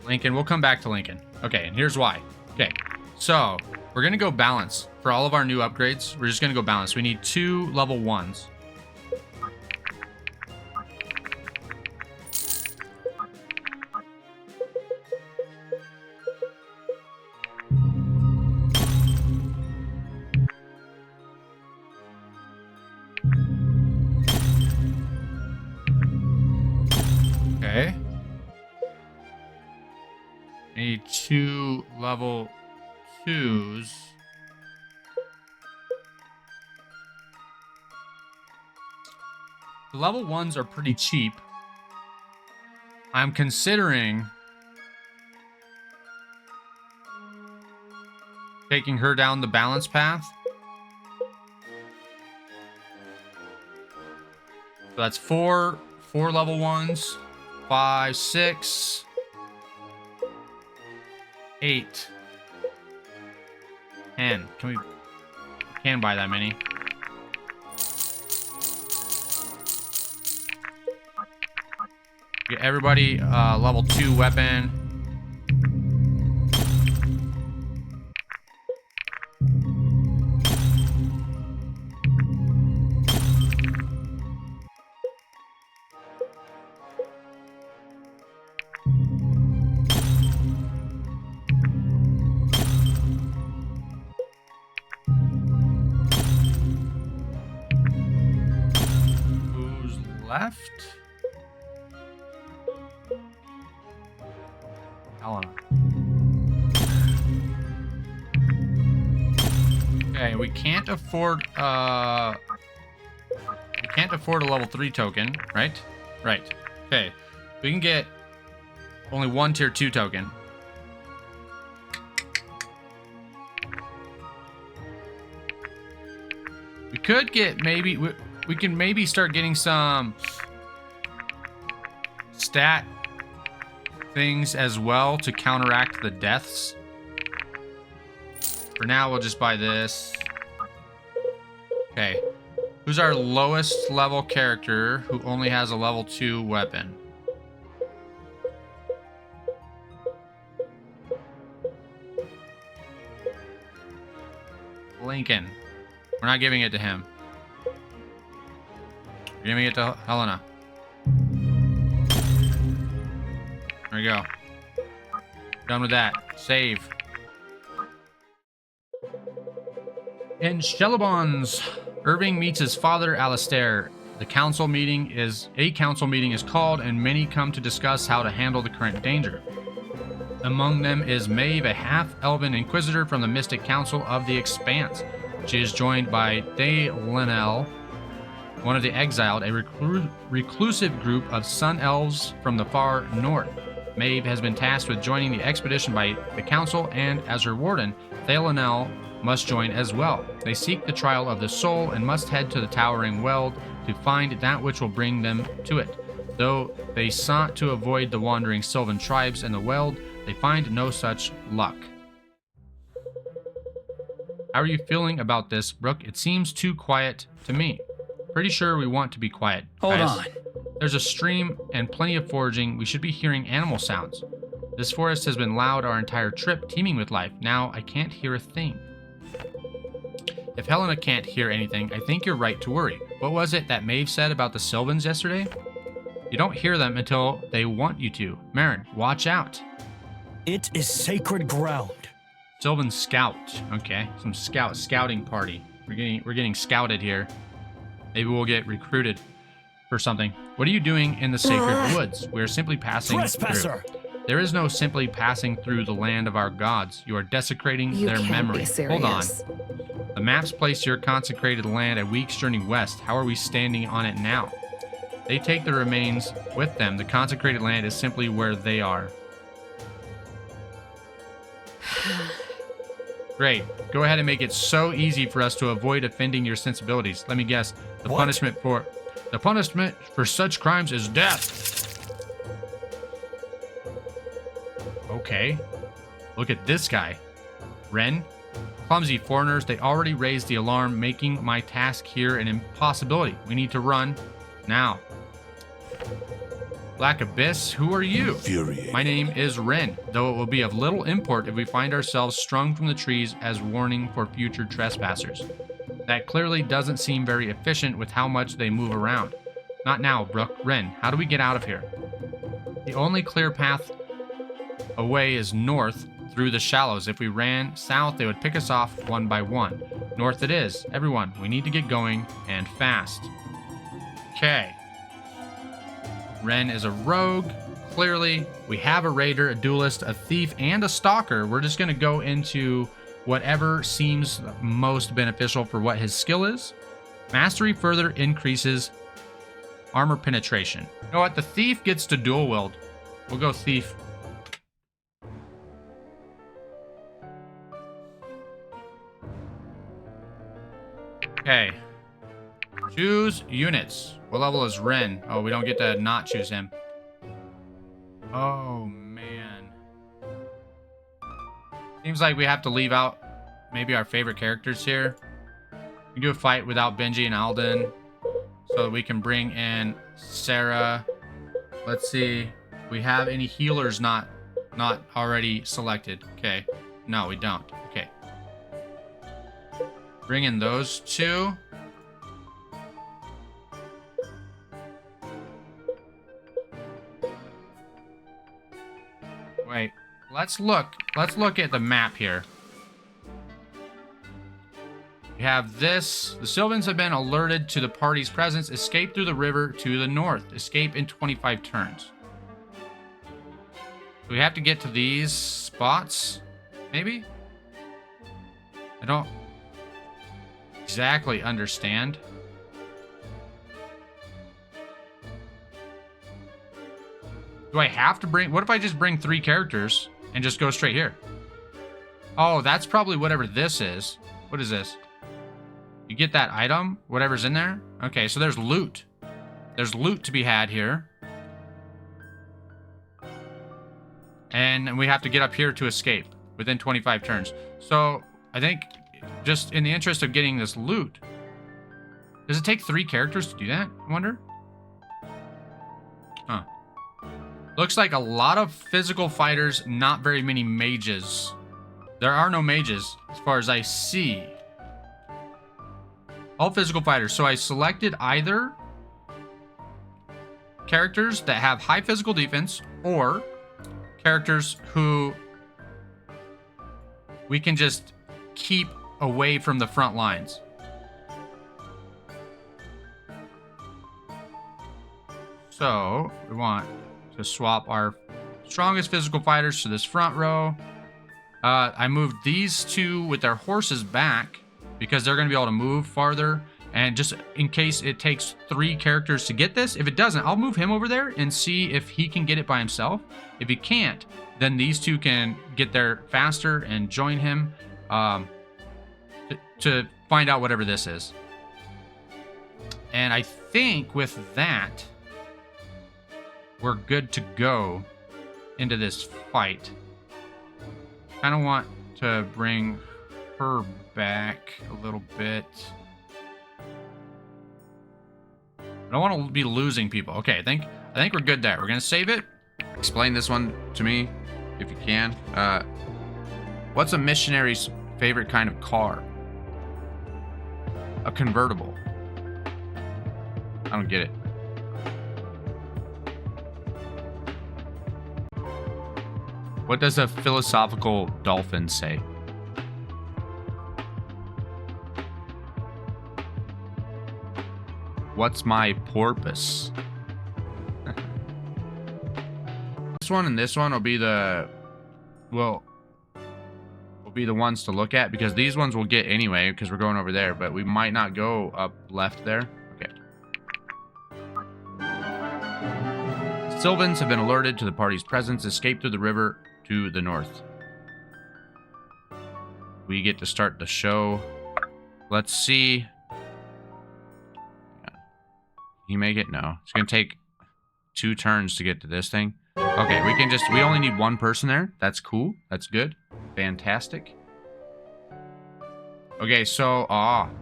Lincoln. We'll come back to Lincoln. Okay, and here's why. Okay, so we're going to go balance. For all of our new upgrades, we're just going to go balance. We need 2 level 1s. Okay. Need 2 level 2s. The level 1s are pretty cheap. I'm considering taking her down the balance path. So that's four level 1s, 5, 6, 8, 10. Can buy that many. Get everybody level 2 weapon. Who's left? Helena. Okay, we can't afford a level 3 token, right? Right. Okay. We can get only one tier 2 token. We could get maybe we can maybe start getting some stat things as well to counteract the deaths. For now, we'll just buy this. Okay. Who's our lowest level character who only has a level 2 weapon? Lincoln. We're not giving it to him. We're giving it to Helena. There we go. Done with that. Save. In Shelobon's, Irving meets his father, Alistair. A council meeting is called, and many come to discuss how to handle the current danger. Among them is Maeve, a half-elven inquisitor from the Mystic Council of the Expanse. She is joined by Deity, one of the exiled, a reclusive group of sun elves from the far north. Maeve has been tasked with joining the expedition by the council, and as her warden, Terrazael must join as well. They seek the trial of the soul and must head to the towering weld to find that which will bring them to it. Though they sought to avoid the wandering Sylvan tribes and the weld, they find no such luck. How are you feeling about this, Brooke? It seems too quiet to me. Pretty sure we want to be quiet. Hold guys. on. There's a stream and plenty of foraging. We should be hearing animal sounds. This forest has been loud our entire trip, teeming with life. Now I can't hear a thing. If Helena can't hear anything, I think you're right to worry. What was it that Maeve said about the Sylvans yesterday? You don't hear them until they want you to. Marin, watch out. It is sacred ground. Sylvan scout. Okay, some scouting party. We're getting scouted here. Maybe we'll get recruited for something. What are you doing in the sacred woods? We're simply passing Trespasser! through. There is no simply passing through the land of our gods. You are desecrating their memory. Hold on. The maps place your consecrated land a week's journey west. How are we standing on it now? They take the remains with them. The consecrated land is simply where they are. Great. Go ahead and make it so easy for us to avoid offending your sensibilities. Let me guess. The punishment for such crimes is death. Okay. Look at this guy. Ren. Clumsy foreigners. They already raised the alarm, making my task here an impossibility. We need to run now. Black Abyss, who are you? My name is Ren, though it will be of little import if we find ourselves strung from the trees as warning for future trespassers. That clearly doesn't seem very efficient with how much they move around. Not now, Brooke. Ren, how do we get out of here? The only clear path away is north through the shallows. If we ran south, they would pick us off one by one. North it is. Everyone, we need to get going, and fast. Okay. Ren is a rogue. Clearly, we have a raider, a duelist, a thief, and a stalker. We're just going to go into whatever seems most beneficial for what his skill is. Mastery further increases Armor penetration. You know what? The thief gets to dual wield. We'll go thief. Okay. Choose units. What level is Ren? Oh, we don't get to not choose him. Oh, man. Seems like we have to leave out maybe our favorite characters here. We do a fight without Benji and Alden so that we can bring in Sarah. Let's see. We have any healers not already selected? Okay. No, we don't. Okay. Bring in those two. Wait. Let's look at the map here. We have this. The Sylvans have been alerted to the party's presence. Escape through the river to the north. Escape in 25 turns. Do we have to get to these spots? Maybe? I don't exactly understand. Do I have to bring... What if I just bring 3 characters and just go straight here? Oh, that's probably whatever this is. What is this? You get that item, whatever's in there. Okay, so there's loot. There's loot to be had here. And we have to get up here to escape within 25 turns. So I think just in the interest of getting this loot, does it take 3 characters to do that? I wonder. Huh. Looks like a lot of physical fighters, not very many mages. There are no mages as far as I see. All physical fighters. So I selected either characters that have high physical defense or characters who we can just keep away from the front lines. So we want to swap our strongest physical fighters to this front row. I moved these 2 with their horses back because they're going to be able to move farther. And just in case it takes 3 characters to get this, if it doesn't, I'll move him over there and see if he can get it by himself. If he can't, then these 2 can get there faster and join him to find out whatever this is. And I think with that, we're good to go into this fight. Kind of want to bring her back a little bit. I don't want to be losing people. Okay, I think we're good there. We're gonna save it. Explain this one to me, if you can. What's a missionary's favorite kind of car? A convertible. I don't get it. What does a philosophical dolphin say? What's my porpoise? This one and this one will be the... will be the ones to look at, because these ones we'll get anyway, because we're going over there, but we might not go up left there. Okay. Sylvans have been alerted to the party's presence. Escape through the river to the north. We get to start the show. Let's see. Can you make it? No. It's going to take 2 turns to get to this thing. Okay, we only need 1 person there. That's cool. That's good. Fantastic. Okay, so,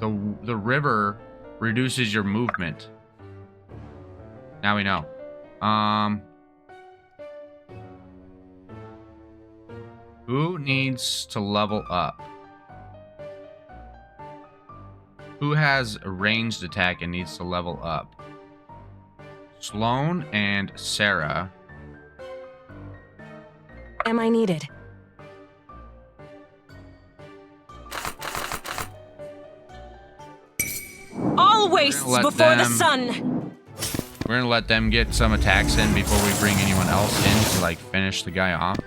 the river reduces your movement. Now we know. Who needs to level up? Who has a ranged attack and needs to level up? Sloan and Sarah. Am I needed? Always before the sun. We're gonna let them get some attacks in before we bring anyone else in to like finish the guy off.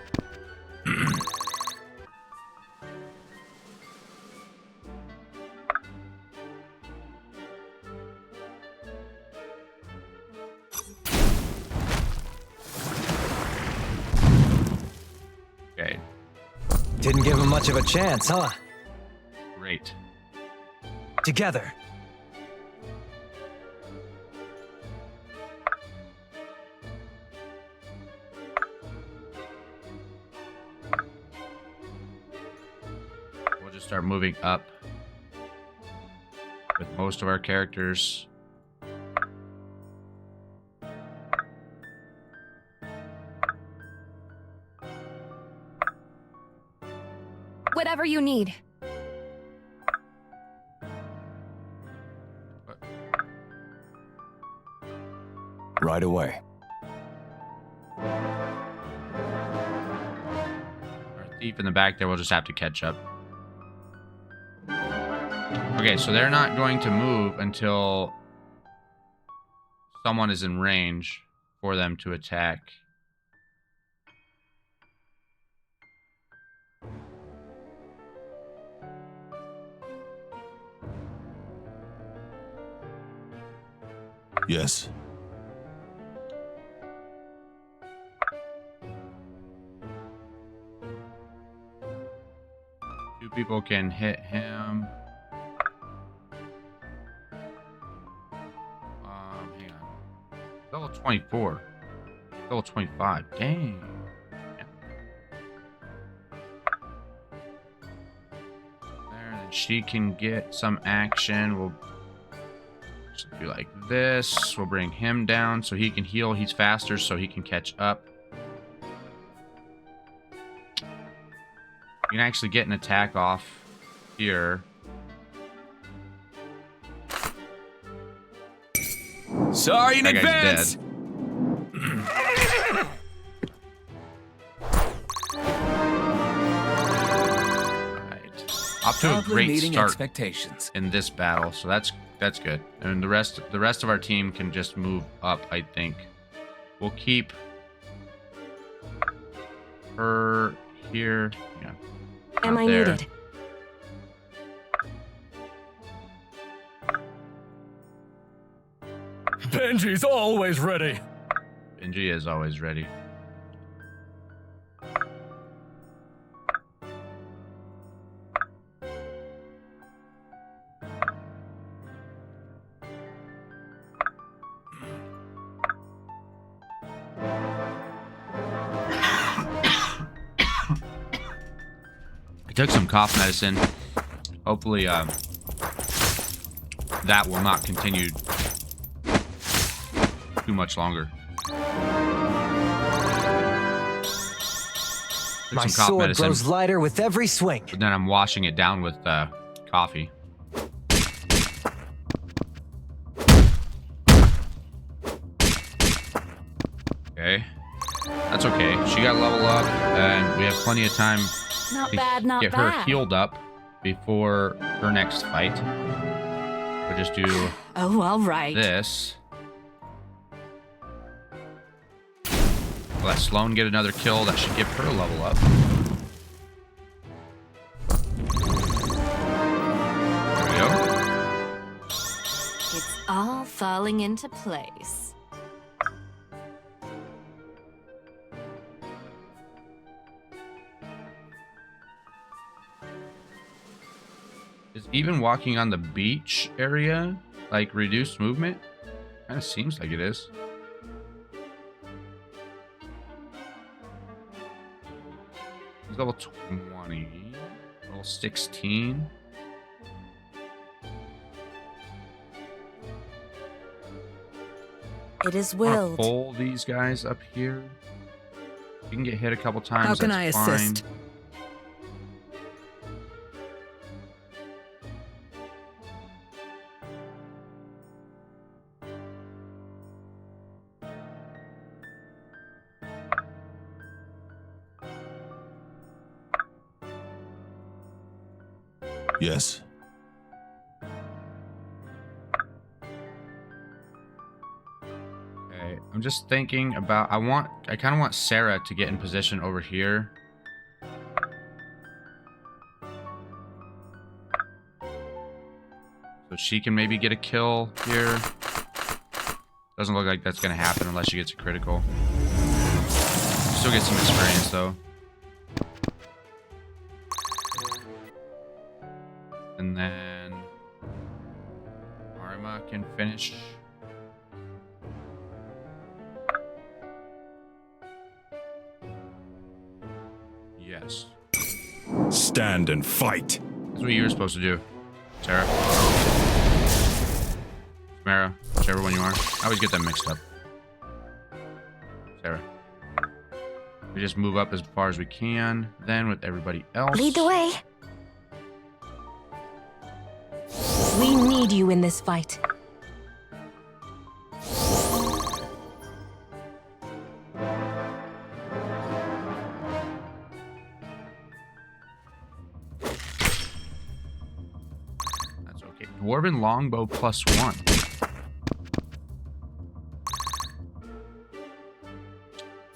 Didn't give him much of a chance, huh? Great. Together. We'll just start moving up with most of our characters. Whatever you need. Right away. Our thief in the back there will just have to catch up. Okay, so they're not going to move until someone is in range for them to attack. Yes. Two people can hit him. Hang on. Level 24. Level 25. Dang. There, and then she can get some action. We'll just do like this. We'll bring him down so he can heal. He's faster, so he can catch up. You can actually get an attack off here. Sorry in That guy's advance. Right. Off to a Probably great meeting start expectations. in this battle, so that's good. And the rest of our team can just move up, I think. We'll keep her here. Yeah. Am Not I there. needed? Benji's always ready. Benji is always ready. I took some cough medicine. Hopefully, that will not continue too much longer. Took My some cough sword medicine, grows lighter with every swing. but then I'm washing it down with coffee. Okay, that's okay. She got level up, and we have plenty of time Not to bad, not get her bad. healed up before her next fight. We'll just do Oh, all right. this. Let Sloan get another kill. That should give her a level up. There we go. It's all falling into place. Is even walking on the beach area like reduced movement? Kind of seems like it is. He's level 20. Level 16. It is I'm gonna willed. pull these guys up here. You can get hit a couple times. How can that's I fine. assist? Yes. Okay, I'm just thinking about. I kind of want Sarah to get in position over here. So she can maybe get a kill here. Doesn't look like that's gonna happen unless she gets a critical. Still get some experience though. And then Arma can finish. Yes. Stand and fight. That's what you were supposed to do, Sarah. Samara, whichever one you are. I always get them mixed up. Sarah. We just move up as far as we can, then with everybody else. Lead the way. We need you in this fight. That's okay. Dwarven longbow +1.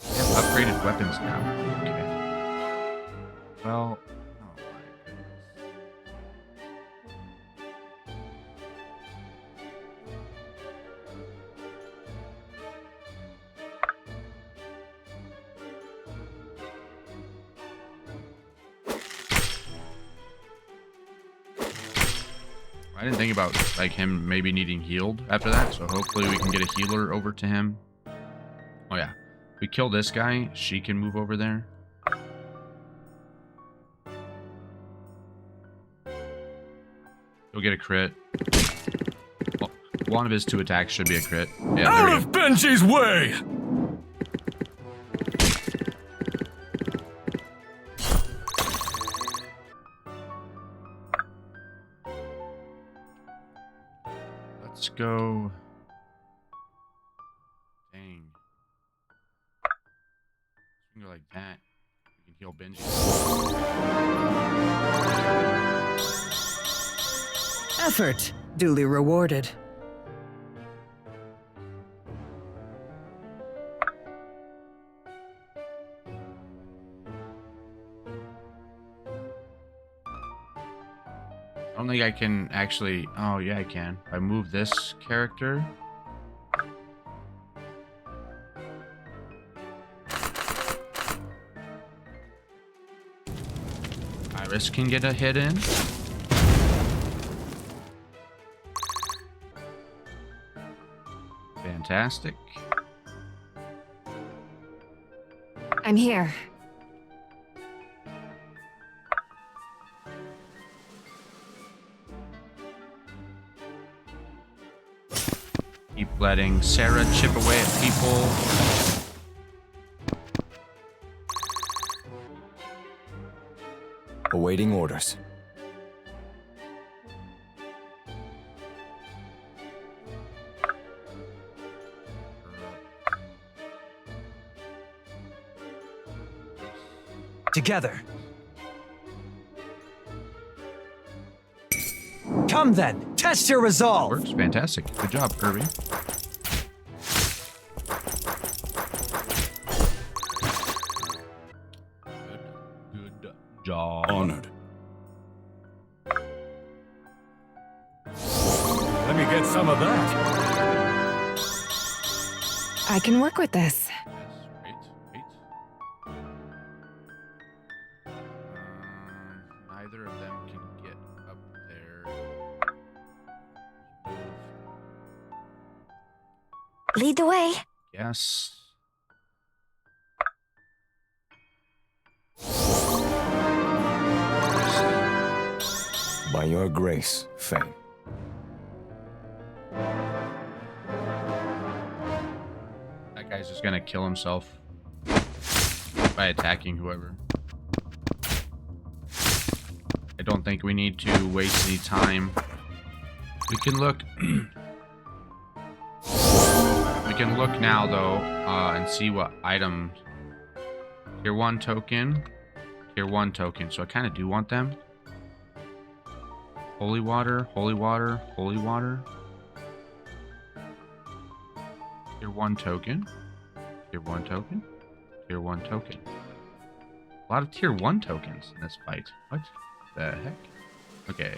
We have upgraded weapons now. Okay. Well, oh my goodness. I didn't think about like him maybe needing healed after that, so hopefully we can get a healer over to him. Oh yeah, if we kill this guy, she can move over there. He'll get a crit. Well, one of his 2 attacks should be a crit. Yeah, there Out we of go. Benji's way! Let's go. Dang. We can go like that. We can heal Benji. Effort duly rewarded. I don't think I can actually... Oh, yeah, I can. If I move this character... Iris can get a hit in. Fantastic. I'm here. Keep letting Sarah chip away at people. Awaiting orders. Together. Come then, test your resolve. Works. Fantastic. Good job, Kirby. Good job. Honored. Let me get some of that. I can work with this. Yes, wait. Neither of them can get up there. Lead the way. Yes. By your grace, Fame. That guy's just gonna kill himself by attacking whoever. I don't think we need to waste any time. We can look. We can look now though, and see what items. Tier 1 token. Tier 1 token. So I kind of do want them. Holy water, holy water, holy water. Tier 1 token. Tier 1 token. Tier 1 token. A lot of tier 1 tokens in this fight. What the heck? Okay.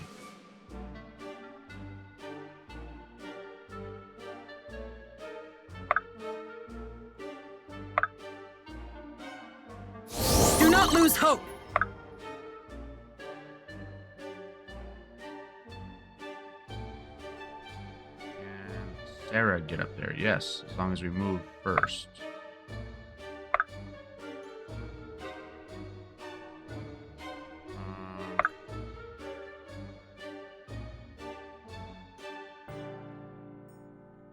Do not lose hope. Sarah get up there? Yes, as long as we move first.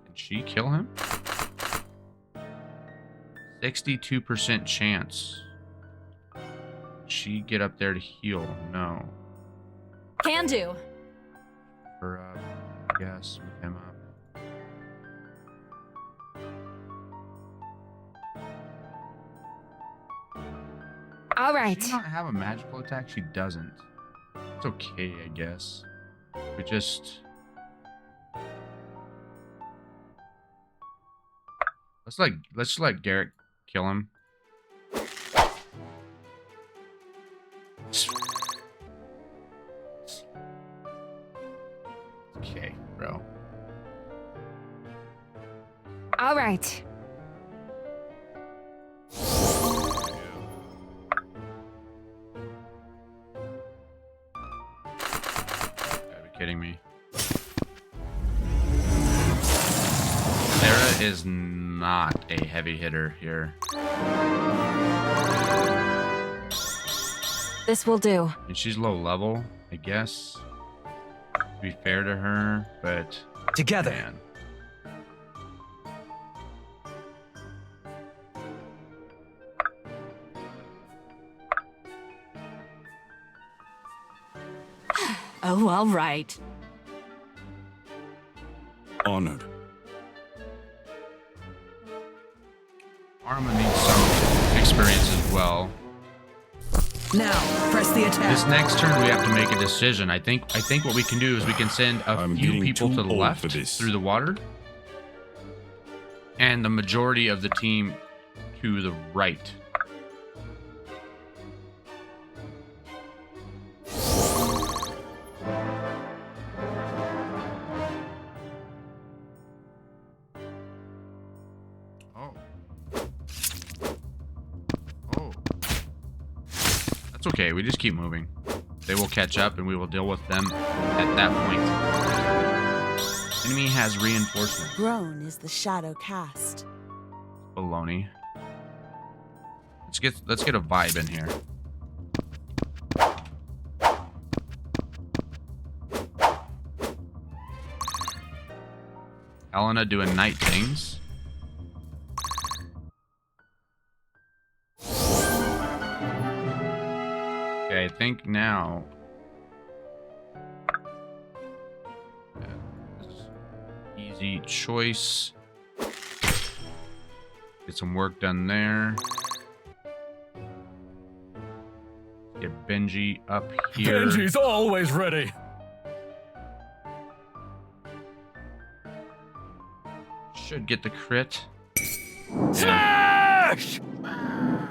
Can she kill him? 62% chance. She get up there to heal? No. Can do. Her up, I guess, with him up. All Does right. she not have a magical attack? She doesn't. It's okay, I guess. We just... Let's let Garrett kill him. Okay, bro. All right. Gotta be kidding me. Sarah is not a heavy hitter here. This will do. And she's low level, I guess. To be fair to her, but Together. man. Oh, all right. Honored. Arma needs some experience as well. Now, press the attack. This next turn, we have to make a decision. I think what we can do is we can send a I'm few getting people too to the old left for this. through the water, and the majority of the team to the right. Oh. Oh. That's okay. We just keep moving. They will catch up, and we will deal with them at that point. Enemy has reinforcement. Grown is the shadow cast. Baloney. Let's get a vibe in here. Helena doing night things. Okay, I think now. Yeah, this is easy choice. Get some work done there. Get Benji up here. Benji's always ready. Should get the crit. Smash! I'm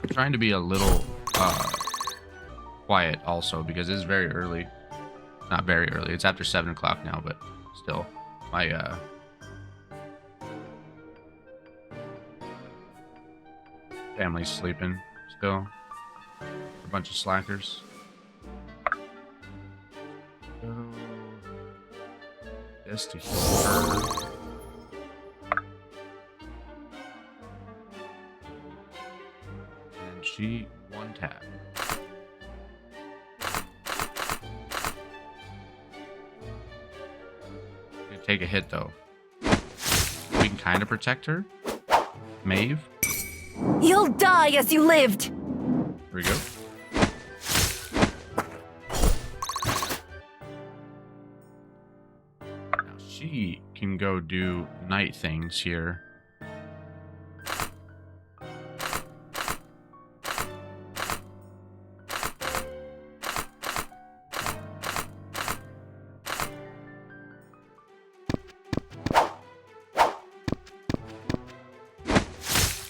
trying to be a little quiet also because it's very early. Not very early. It's after 7 o'clock now, but still. My family's sleeping still. A bunch of slackers. This to heal her. And she one tap. Gonna take a hit though. We can kind of protect her. Maeve. You'll die as you lived. Here we go. Now she can go do night things here.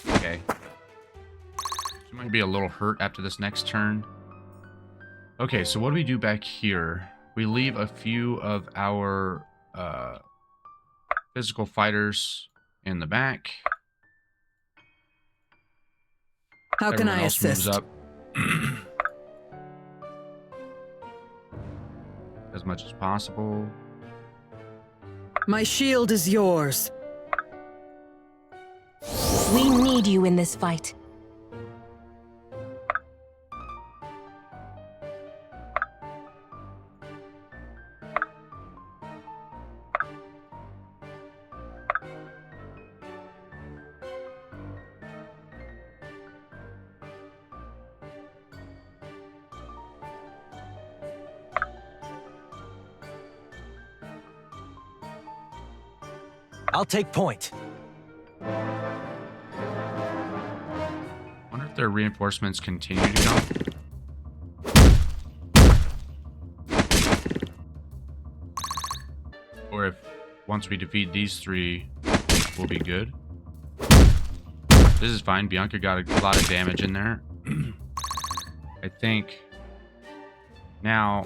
Okay. She might be a little hurt after this next turn. Okay, so what do we do back here? We leave a few of our physical fighters in the back. How can Everyone I else moves assist? up. As much as possible. My shield is yours. We need you in this fight. I'll take point. Wonder if their reinforcements continue to come. Or if once we defeat these three, we'll be good. This is fine. Bianca got a lot of damage in there. I think now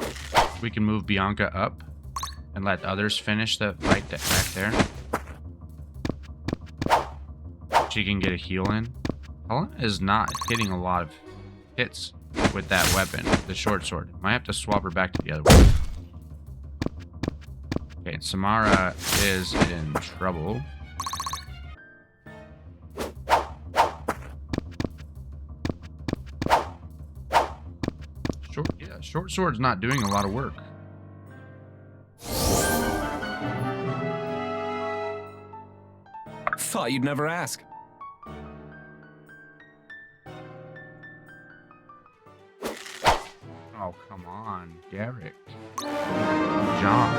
we can move Bianca up and let others finish the fight back there. She can get a heal in. Helena is not hitting a lot of hits with that weapon, the short sword. Might have to swap her back to the other one. Okay, and Samara is in trouble. Short sword's not doing a lot of work. Thought you'd never ask. Oh, come on, Garrick. John.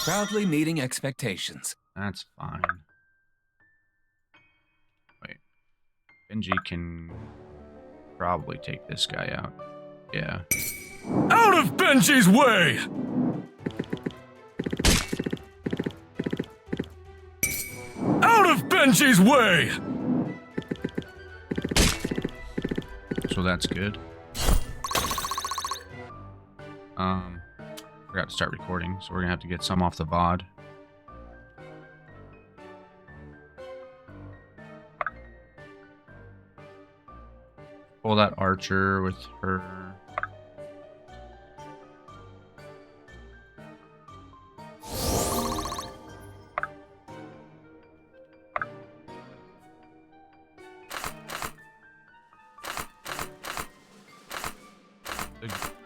Proudly meeting expectations. That's fine. Wait. Benji can probably take this guy out. Yeah. Out of Benji's way! Out of Benji's way! So that's good. Forgot to start recording, so we're gonna have to get some off the VOD. Pull that archer with her.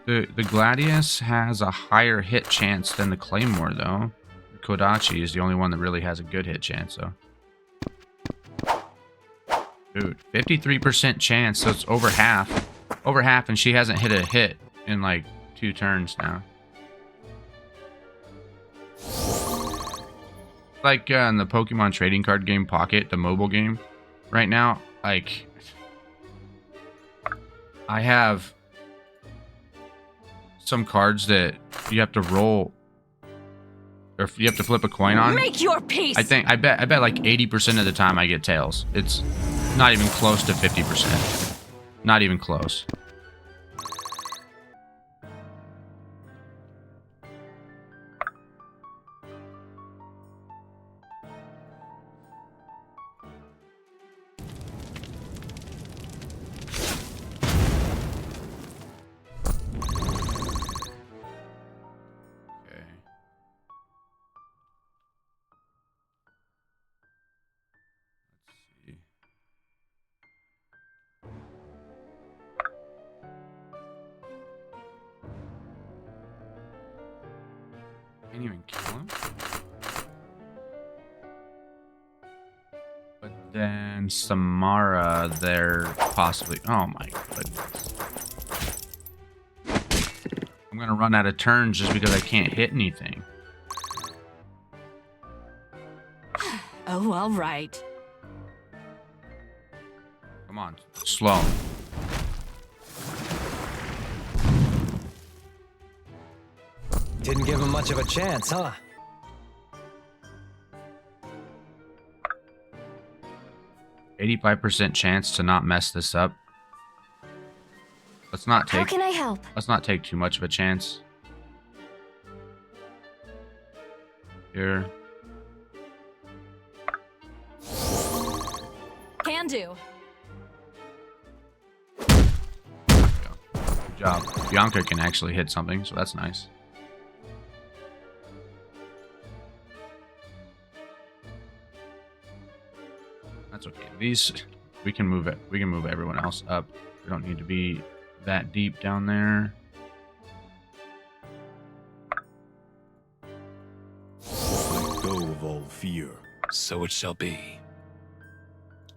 The Gladius has a higher hit chance than the Claymore, though. The Kodachi is the only one that really has a good hit chance, though. Dude, 53% chance, so it's over half. Over half, and she hasn't hit a hit in like 2 turns now. Like in the Pokemon trading card game Pocket, the mobile game, right now, like, I have some cards that you have to roll, or you have to flip a coin on. Make your peace. I bet like 80% of the time I get tails. It's not even close to 50%. Not even close. Can't even kill him. But then Samara, they're possibly. Oh my goodness. I'm gonna run out of turns just because I can't hit anything. Oh, all right. Come on, slow. Didn't give him much of a chance, huh? %85% chance to not mess this up. Let's not take. How can I help? Let's not take too much of a chance. Here. Can do. Good job. Bianca can actually hit something, so that's nice. These, we can move it. We can move everyone else up. We don't need to be that deep down there. Let go of all fear. So it shall be.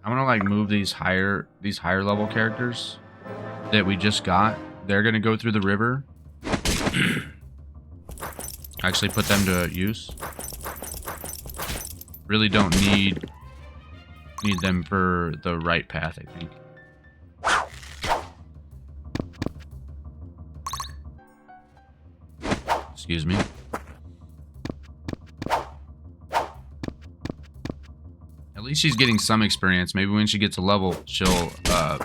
I'm gonna like move these higher level characters that we just got. They're gonna go through the river. Actually put them to use. Really don't need them for the right path, I think. Excuse me. At least she's getting some experience. Maybe when she gets a level, she'll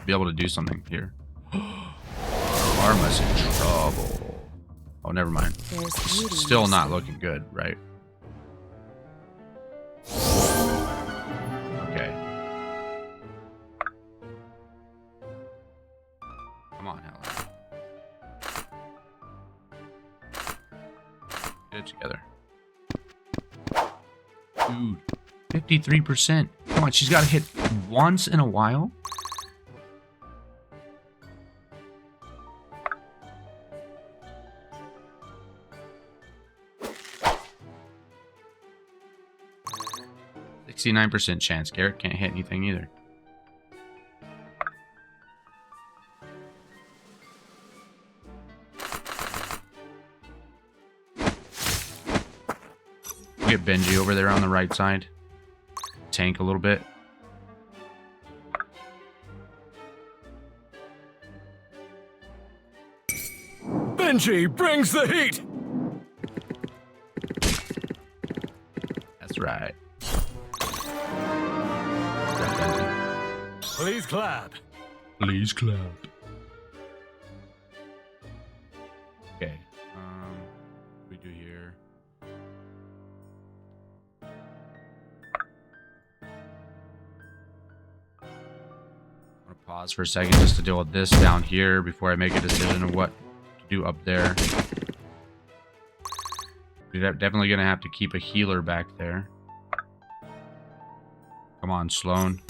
be able to do something here. Arma's in trouble. Oh, never mind. There's beauty in Still this not world. looking good, right? Okay. Come on, Helen. Get it together. Dude, 53%. Come on, she's got to hit once in a while. %69 chance. Garrett can't hit anything either. Get Benji over there on the right side. Tank a little bit. Benji brings the heat! That's right. Please clap. Please clap. Okay. What we do here. I'm gonna pause for a second just to deal with this down here before I make a decision of what to do up there. We're definitely gonna have to keep a healer back there. Come on, Sloan.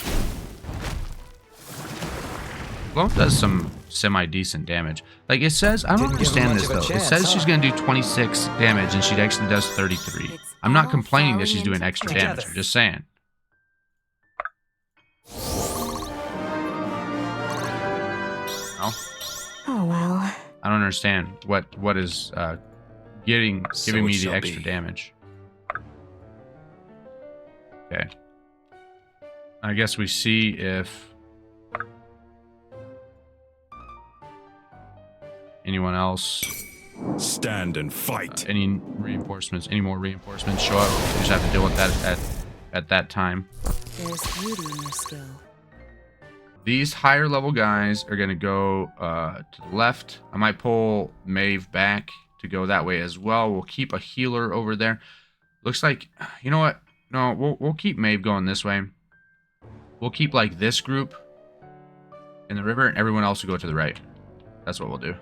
Sloan does some semi-decent damage. Like it says, I don't Didn't give him understand much this of a though. It chance, says huh? she's gonna do 26 damage and she actually does 33. It's I'm not all complaining that falling she's doing into extra place. damage. I'm just saying. No, Oh well. I don't understand what is giving So me it the shall extra be. damage. Okay. I guess we see if anyone else, Stand and fight. any more reinforcements show up. We just have to deal with that at that time. There's beauty in your skill. These higher level guys are going to go to the left. I might pull Maeve back to go that way as well. We'll keep a healer over there. Looks like, you know what? No, we'll keep Maeve going this way. We'll keep like this group in the river and everyone else will go to the right. That's what we'll do.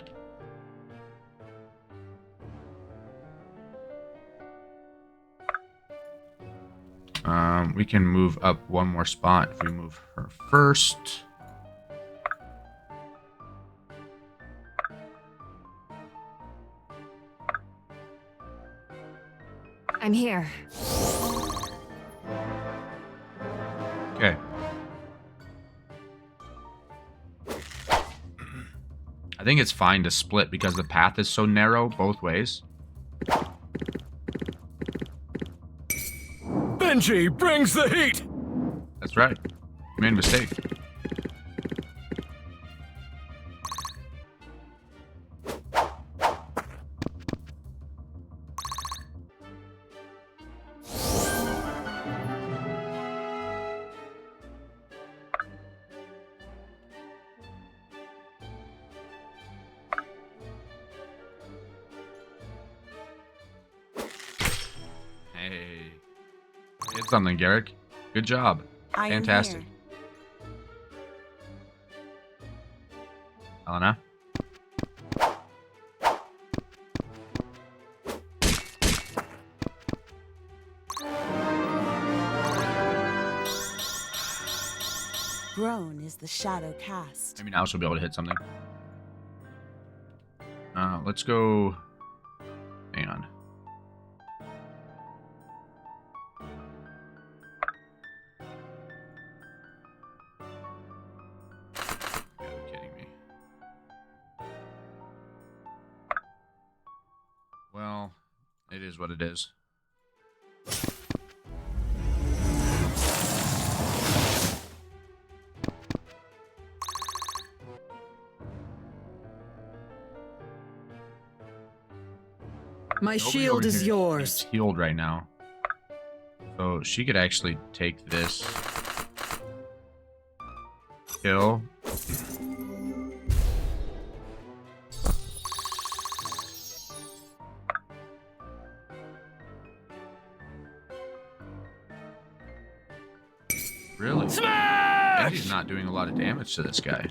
We can move up one more spot if we move her first. I'm here. Okay. I think it's fine to split because the path is so narrow both ways. Benji brings the heat! That's right. You made a mistake. Hey. Did something, Garrick. Good job. I am Fantastic. here. Helena? Grown is the shadow cast. Maybe now she'll be able to hit something. Let's go. Hang on. You're kidding me. Well, it is what it is. My Nobody shield over is here yours. is healed right now. So she could actually take this. Kill. Really? Deity's not doing a lot of damage to this guy.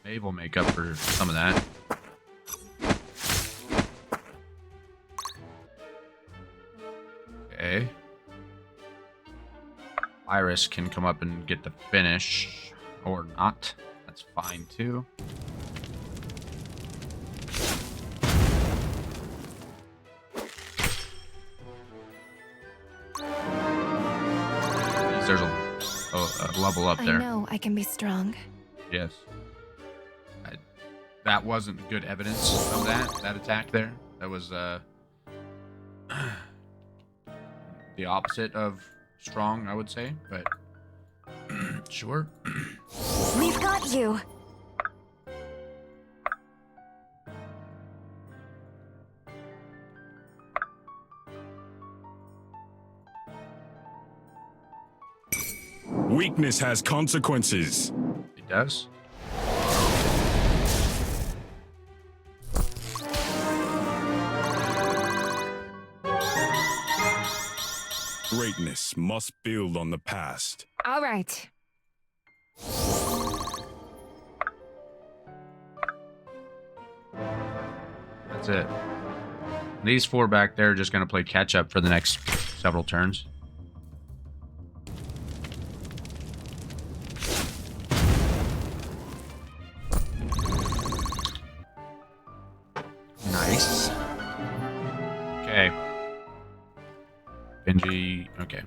Maybe we'll make up for some of that. Okay. Iris can come up and get the finish. Or not. That's fine too. There's a level up there. I know I can be strong. Yes. That wasn't good evidence of that attack there. That was the opposite of strong, I would say, but sure. We've got you. Weakness has consequences. It does. Greatness must build on the past. All right. That's it. These four back there are just going to play catch up for the next several turns. Nice. Okay. Benji, okay.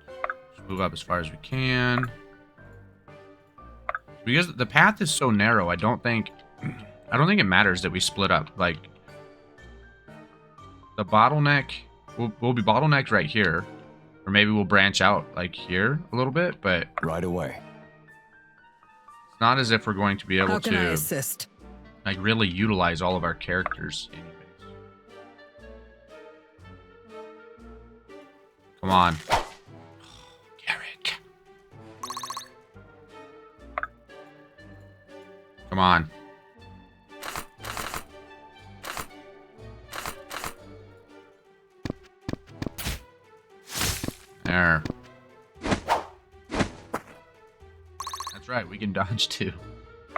Let's move up as far as we can. Because the path is so narrow, I don't think it matters that we split up. Like, the bottleneck, we'll be bottlenecked right here. Or maybe we'll branch out, like, here a little bit, but Right away. it's not as if we're going to be able How can I to, assist? like, really utilize all of our characters anyways. Come on. Garrick. Come on. There. That's right, we can dodge too.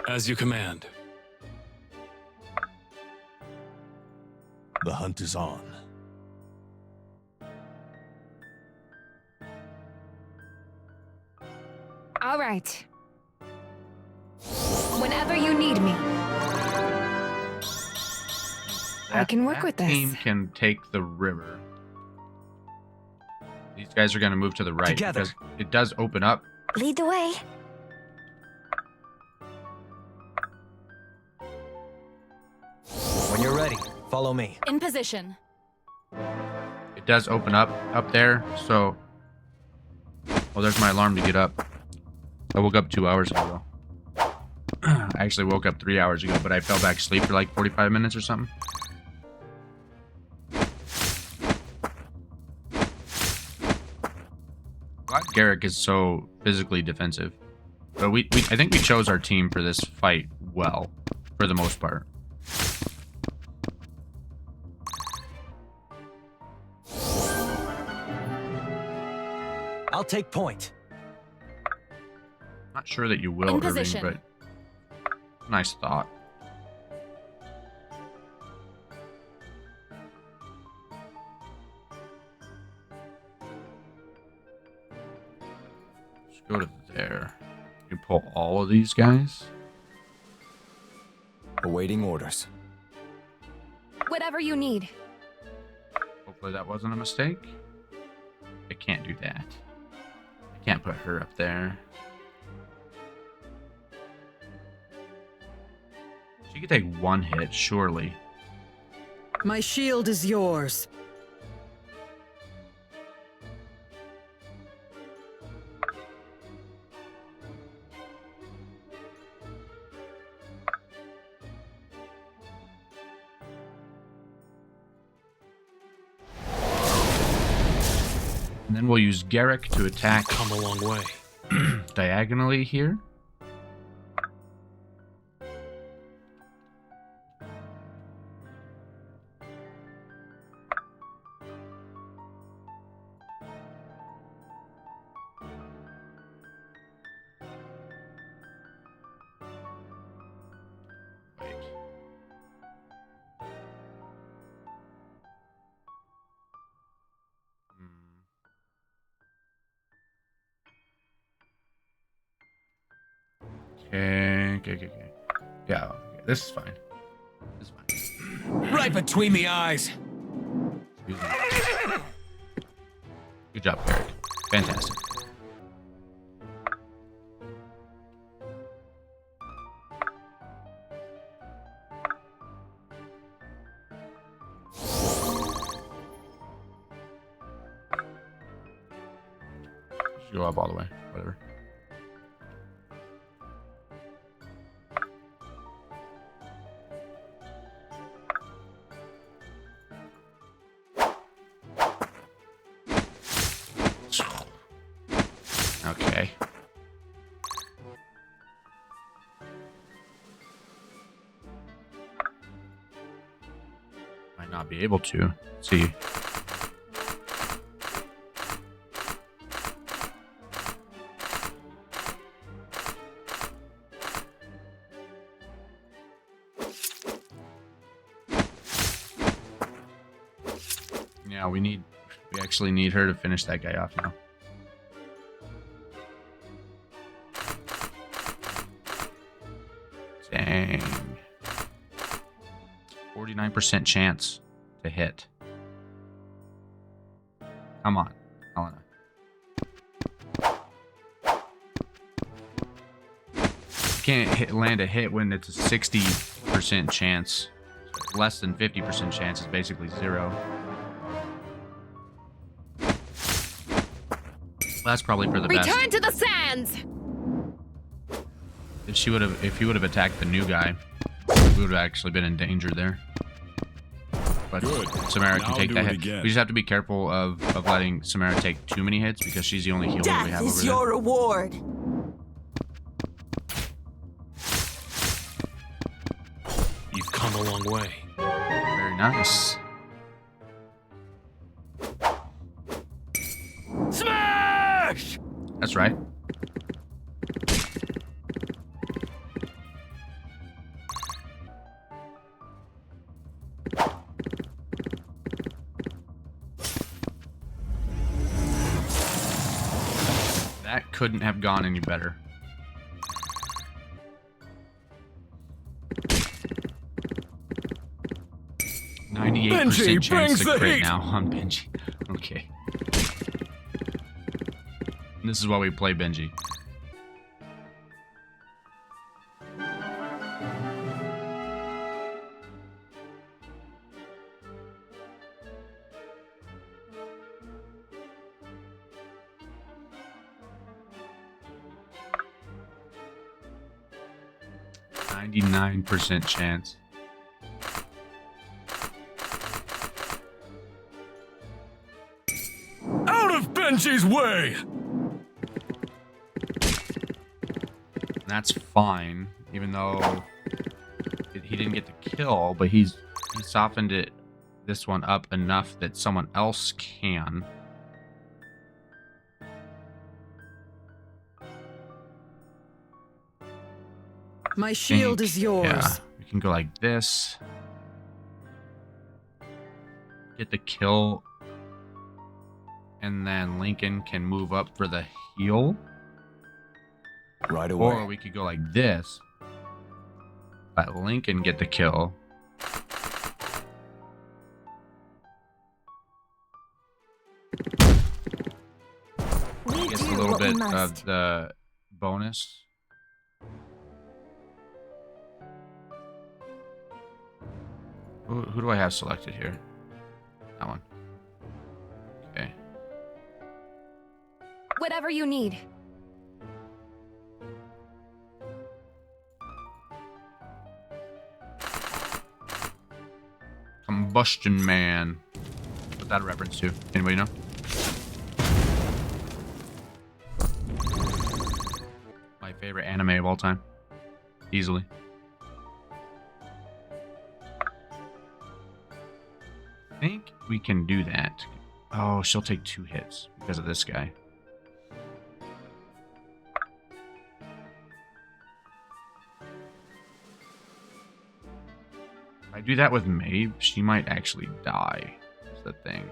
As you command. The hunt is on. All right. Whenever you need me. I can work with this. Team can take the river. These guys are going to move to the right Together. because it does open up. Lead the way. When you're ready, follow me. In position. It does open up there. So, well, there's my alarm to get up. I woke up 2 hours ago. I actually woke up 3 hours ago, but I fell back asleep for like 45 minutes or something. Why Garrick is so physically defensive. But I think we chose our team for this fight well, for the most part. I'll take point. Not sure that you will, In Irving, position. but Nice thought. Let's go to there. You pull all of these guys. Awaiting orders. Whatever you need. Hopefully that wasn't a mistake. I can't do that. I can't put her up there. She could take one hit, surely. My shield is yours. And then we'll use Garrick to attack Come a long way. diagonally here. Okay. Yeah, okay. This is fine. This is fine. Right between the eyes. Excuse me. Good job, Garrick. Fantastic. Just go up all the way. Whatever. Okay. Might not be able to. Let's see. Yeah, we actually need her to finish that guy off now. Dang. 49% chance to hit. Come on, Helena. You can't land a hit when it's a 60% chance. So less than 50% chance is basically zero. That's probably for the best. Return to the sands! If he would have attacked the new guy, we would have actually been in danger there. But Good. Samara can Now take do that it hit. again. We just have to be careful of letting Samara take too many hits because she's the only healer that we Death have is over your reward. You've come a long way. there. Very nice. Smash! That's right. That couldn't have gone any better. Benji 98% chance brings to the crit heat. now on Benji. Okay. This is why we play Benji. %, chance. Out of Benji's way! That's fine, even though he didn't get the kill, but he softened this one up enough that someone else can. My shield is yours. Yeah, we can go like this. Get the kill. And then Lincoln can move up for the heal. Right away. Or we could go like this. Let Lincoln get the kill. We Gets a do little what we bit must. of the bonus. Who do I have selected here? That one. Okay. Whatever you need. Combustion Man. What's that a reference to? Anybody know? My favorite anime of all time. Easily. I think we can do that. Oh, she'll take 2 hits because of this guy. If I do that with Maeve, she might actually die. That's the thing.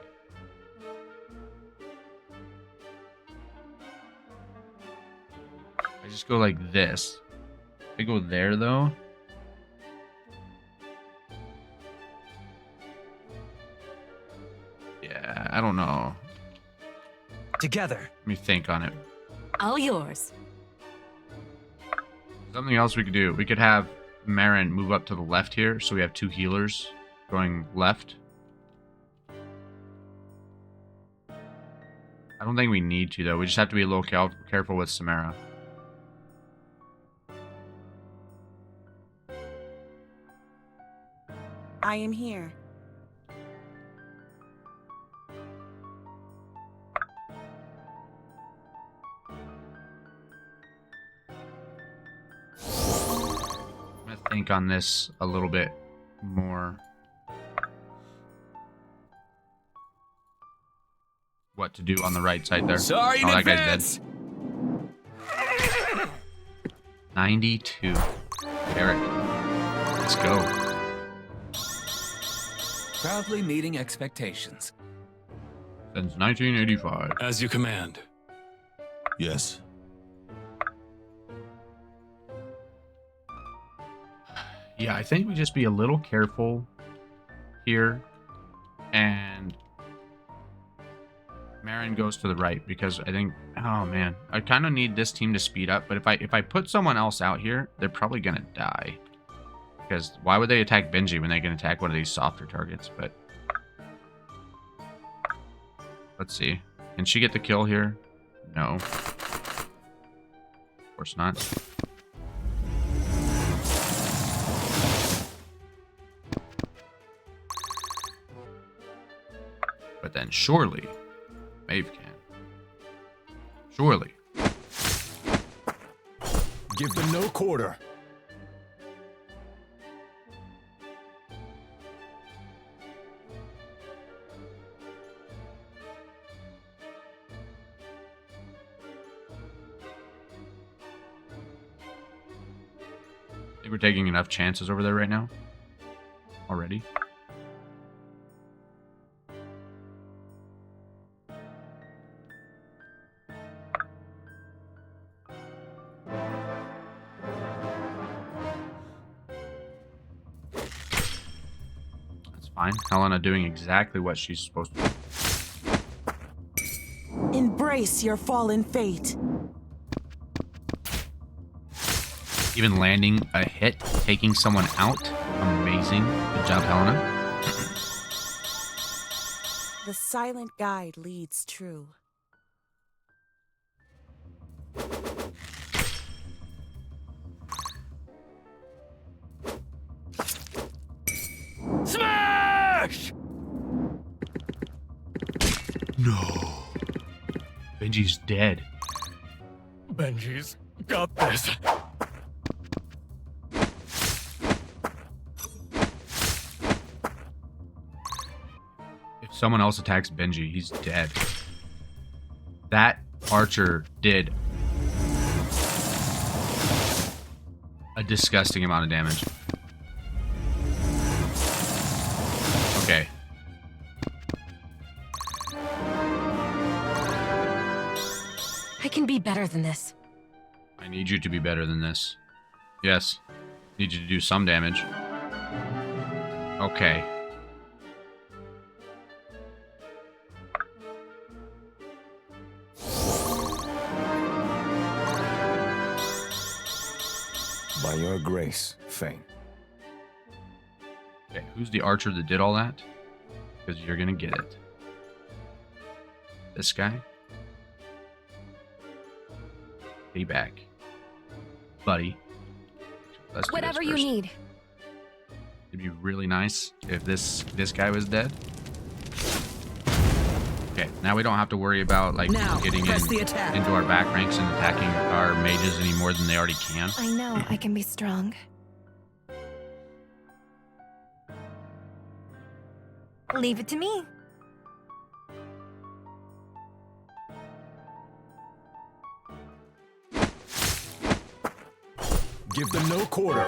I just go like this. If I go there, though. Yeah, I don't know. Together. Let me think on it. All yours. Something else we could do. We could have Marin move up to the left here, so we have 2 healers going left. I don't think we need to, though. We just have to be a little careful with Samara. I am here. I'm going to think on this a little bit more. What to do on the right side there. Sorry in oh, that advance. guy's dead. 92. Eric, let's go. Proudly meeting expectations. Since 1985. As you command. Yes. Yeah, I think we just be a little careful here. And Marin goes to the right because I think, oh man, I kind of need this team to speed up. But if I put someone else out here, they're probably going to die. Because why would they attack Benji when they can attack one of these softer targets? But let's see. Can she get the kill here? No. Of course not. But then surely Maeve can. Surely. Give them no quarter. I think we're taking enough chances over there right now. Already. That's fine. Helena doing exactly what she's supposed to do. Embrace your fallen fate. Even landing a hit, taking someone out. Amazing. Good job, Helena. The silent guide leads true. Smash! No. Benji's dead. Benji's got this. If someone else attacks Benji, he's dead. That archer did a disgusting amount of damage. Okay. I can be better than this. I need you to be better than this. Yes. Need you to do some damage. Okay. By your grace, Fane. Okay, who's the archer that did all that? Because you're gonna get it. This guy? Payback. Buddy. Let's do Whatever this you first. need. It'd be really nice if this guy was dead. Okay, now we don't have to worry about like Now, getting press the attack. into our back ranks and attacking our mages any more than they already can. I know I can be strong. Leave it to me. Give them no quarter.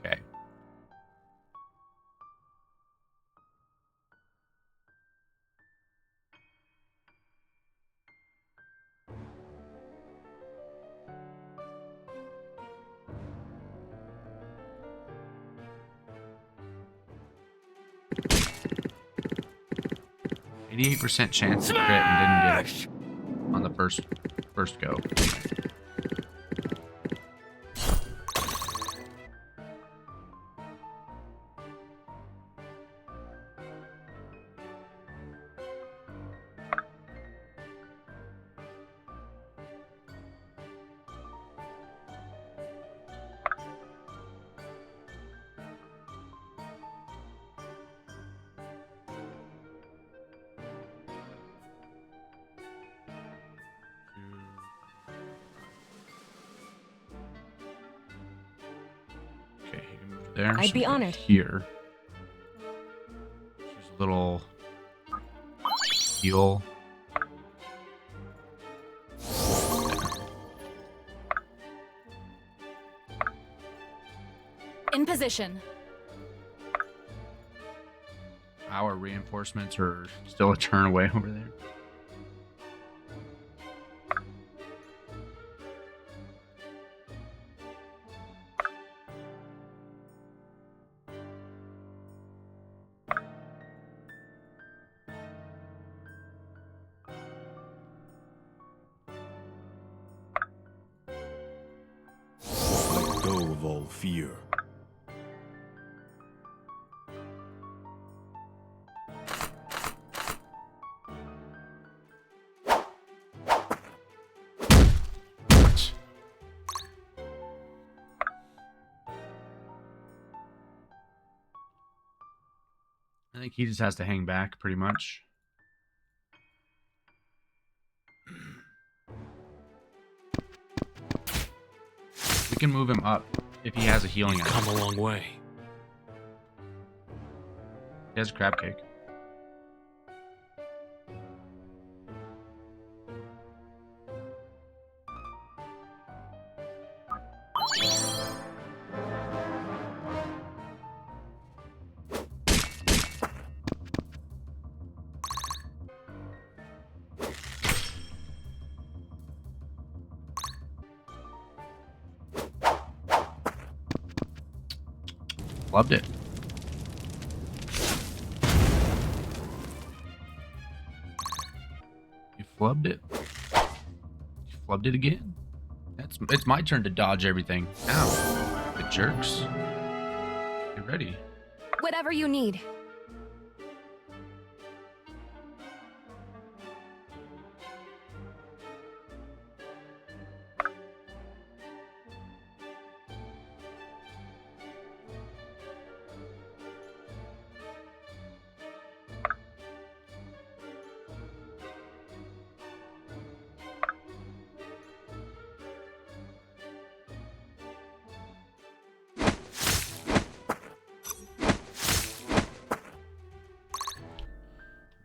Okay. %88 chance to crit and didn't get it on the first go. Okay, he can move there. I'd so be we go honored. Here. There's a little heal. In position. Our reinforcements are still a turn away over there. Let go of all fear. I think he just has to hang back pretty much. We can move him up if he has a healing You've item. come a long way. He has a crab cake. Loved it. You flubbed it. You flubbed it again. It's my turn to dodge everything. Ow. The jerks. Get ready. Whatever you need.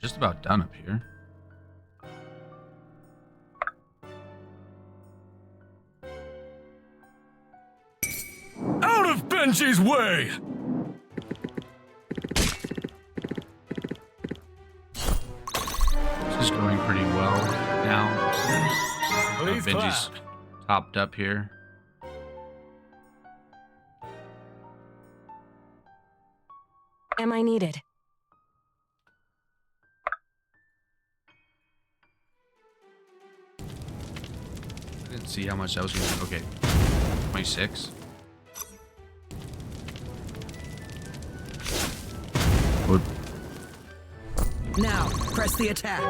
Just about done up here. Benji's way! This is going pretty well now. Please Benji's topped up here. Am I needed? I didn't see how much that was going to. Okay. 26. Would Now, press the attack.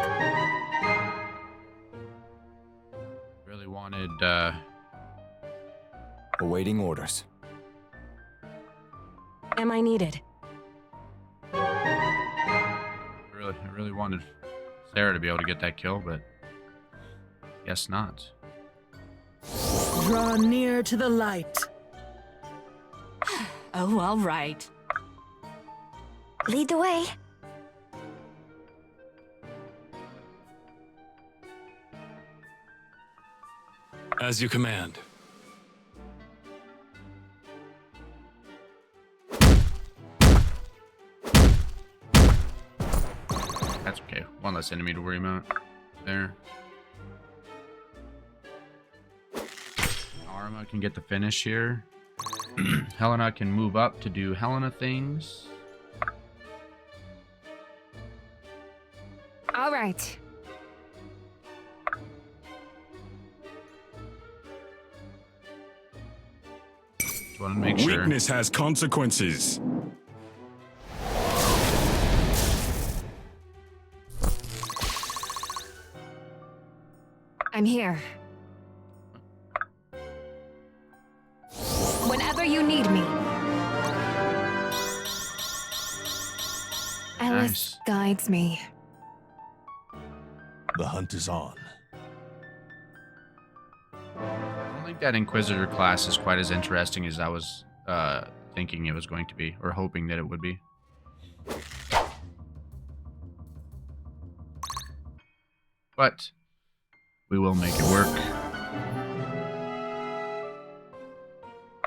really wanted, Awaiting orders. Am I needed? I really wanted Sarah to be able to get that kill, but guess not. Draw near to the light. Oh, all right. Lead the way. As you command. That's okay. One less enemy to worry about. There. Arma can get the finish here. Helena can move up to do Helena things. All right. Just want to make sure. Weakness has consequences. I'm here. Whenever you need me. Alice Nice. guides me. The hunt is on. I don't think that Inquisitor class is quite as interesting as I was thinking it was going to be, or hoping that it would be. But we will make it work.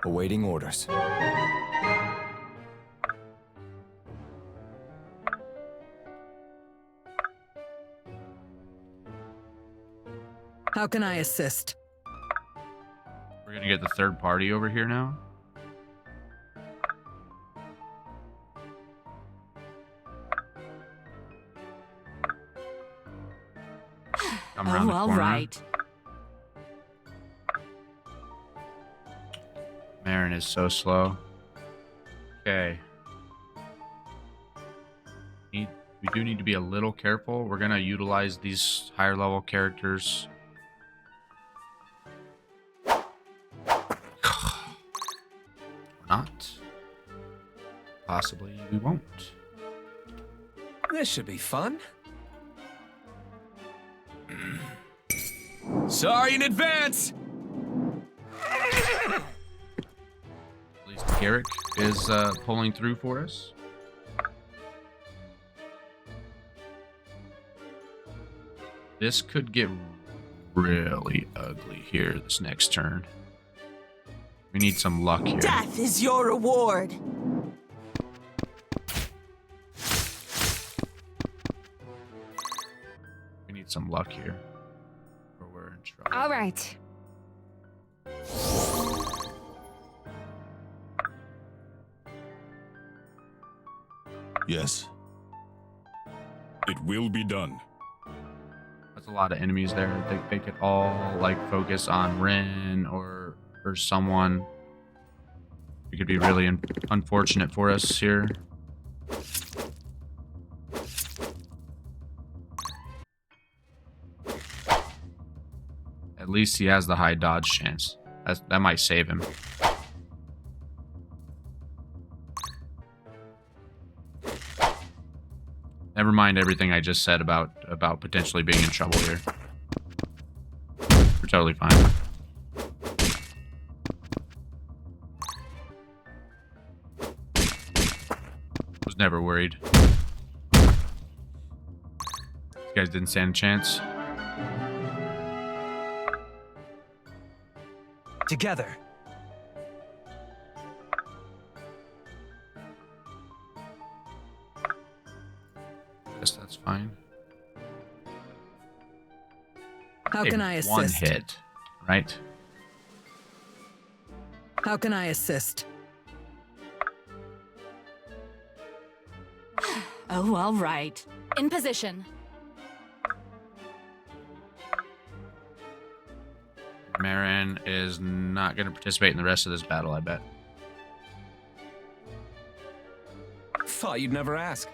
Awaiting orders. How can I assist? We're gonna get the third party over here now. Come around the Oh, all corner. right. Marin is so slow. Okay. We do need to be a little careful. We're gonna utilize these higher level characters. Not. Possibly we won't. This should be fun. Sorry in advance! At least Garrick is pulling through for us. This could get really ugly here this next turn. We need some luck here. Death is your reward. We need some luck here. Or we're in trouble. All right. Yes. It will be done. That's a lot of enemies there. They could all like focus on Ren or someone. It could be really unfortunate for us here. At least he has the high dodge chance. That might save him. Never mind everything I just said about potentially being in trouble here. We're totally fine. Was never worried. These guys didn't stand a chance. Together. Guess that's fine. How can I assist? One hit, right? How can I assist? Oh, all right. In position. Marin is not going to participate in the rest of this battle, I bet. Thought you'd never ask.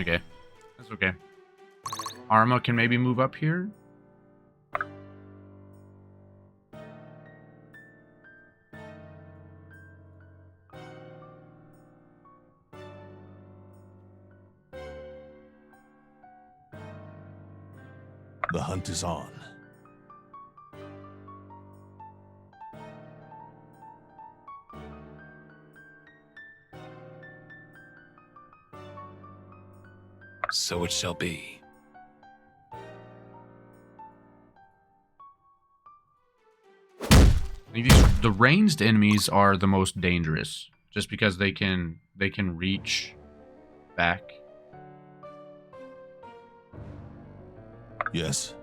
Okay, that's okay. Arma can maybe move up here. The hunt is on. So it shall be. I think the ranged enemies are the most dangerous, just because they can reach back. Yes.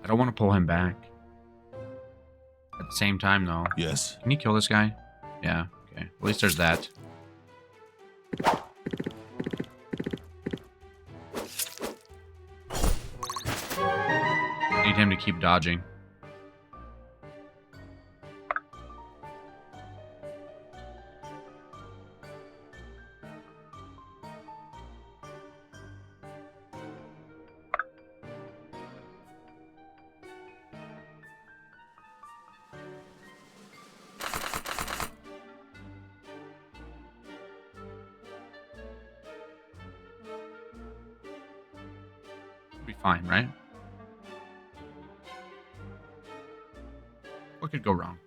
I don't want to pull him back. At the same time, though. Yes. Can you kill this guy? Yeah, okay. At least there's that. Need him to keep dodging. Be fine, right? What could go wrong?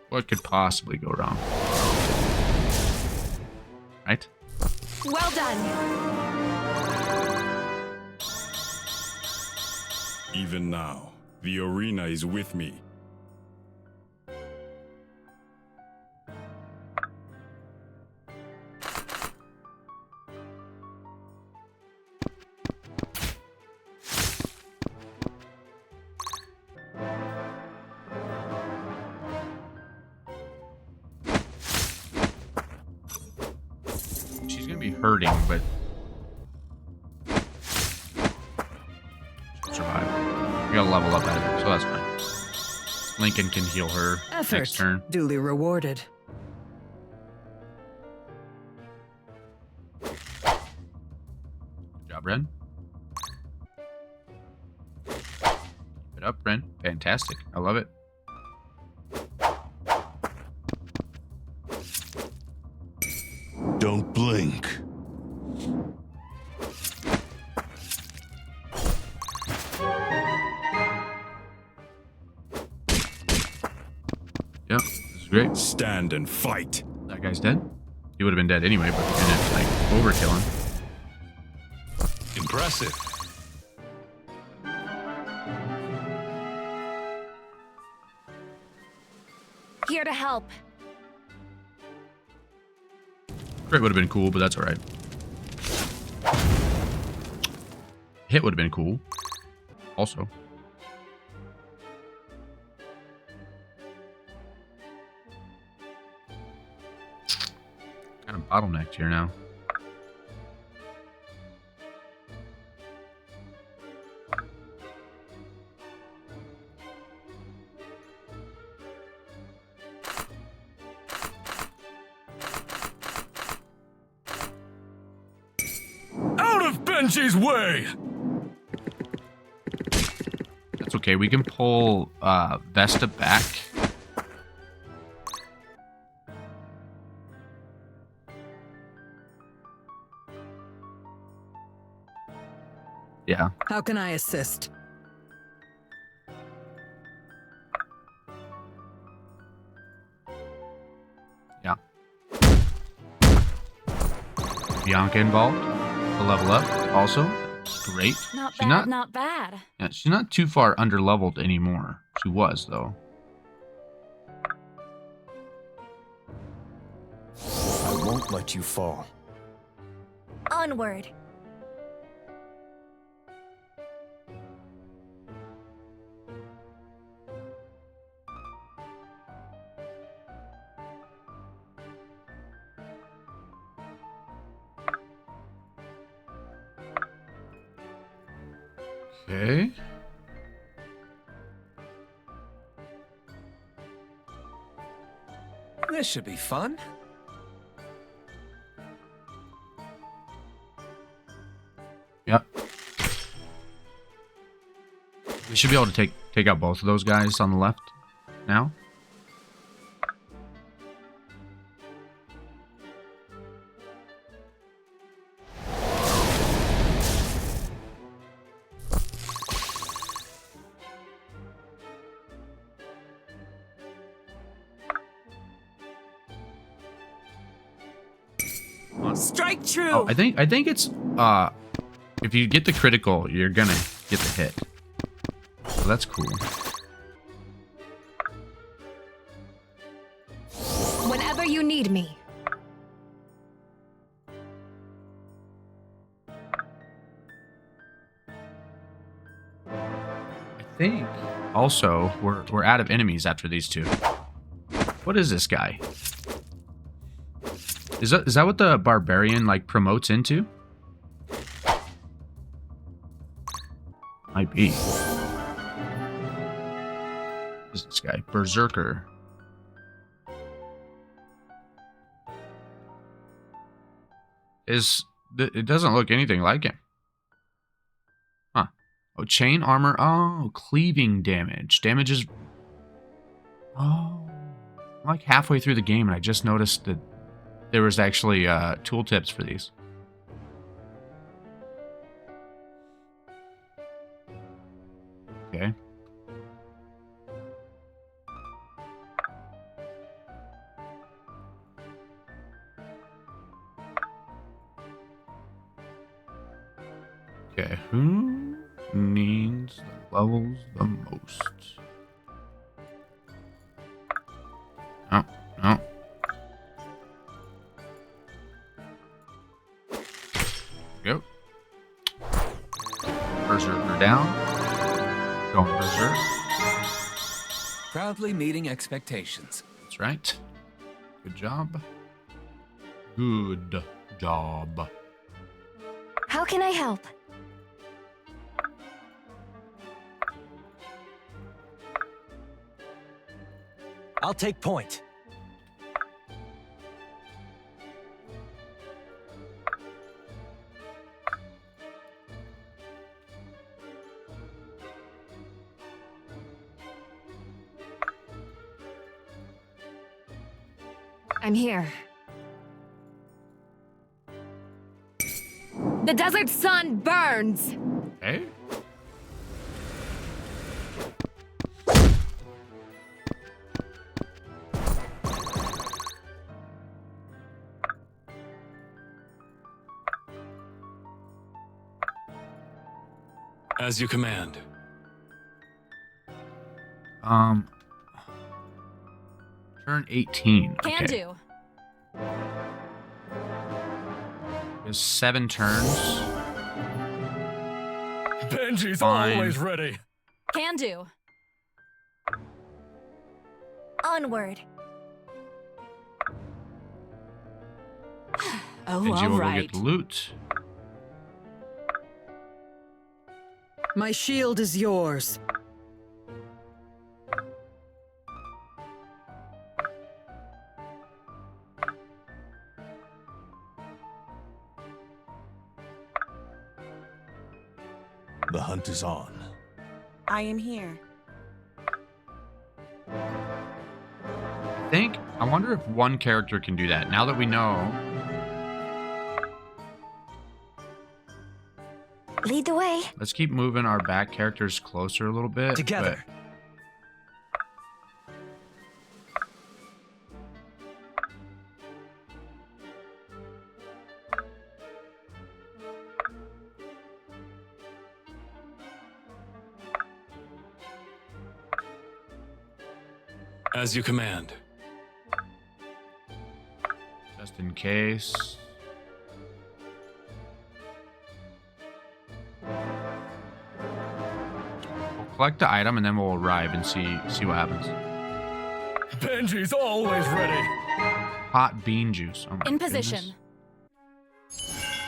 What could possibly go wrong? Right? Well done. Even now, the arena is with me. She's gonna be hurting, but she'll survive. We gotta level up at it, so that's fine. Lincoln can heal her Effort next turn. duly rewarded. Good job, Ren. Keep it up, Ren. Fantastic. I love it. Don't blink. Yep, this is great. Stand and fight. That guy's dead. He would have been dead anyway, but we didn't, like, overkill him. Impressive. Here to help. Crit would have been cool, but that's alright. Hit would have been cool. Also. Kind of bottlenecked here now. Out of Benji's way! That's okay. We can pull Vesta back. Yeah. How can I assist? Yeah. Bianca involved. A level up also. Great. Not She's bad, not bad. Yeah, she's not too far under leveled anymore. She was though. I won't let you fall. Onward. Okay. This should be fun. Yep. We should be able to take out both of those guys on the left now. Strike true. Oh, I think it's if you get the critical, you're gonna get the hit. So that's cool. Whenever you need me. I think also we're out of enemies after these two. What is this guy? Is that what the barbarian like promotes into? Might be. What is this guy? Berserker. It doesn't look anything like him. Huh. Oh, chain armor. Oh, cleaving damage. Damage is... Oh. I'm like halfway through the game and I just noticed that there was actually tooltips for these. Okay. Okay, who needs the levels the most? Oh, no. Go. Berserker down. Going berserk. Proudly meeting expectations. That's right. Good job. Good job. How can I help? I'll take point. I'm here. The desert sun burns. Okay. As you command. Turn 18. Can Okay. do. There's 7 turns. Benji's Fine. always ready. Can do. Onward. Oh, Benji all will go right. get the loot. My shield is yours. The hunt is on. I am here. I wonder if one character can do that. Now that we know. Lead the way. Let's keep moving our back characters closer a little bit. Together. As you command. Just in case. We'll collect the item and then we'll arrive and see what happens. Benji's always ready. Hot bean juice. Oh my In goodness. position.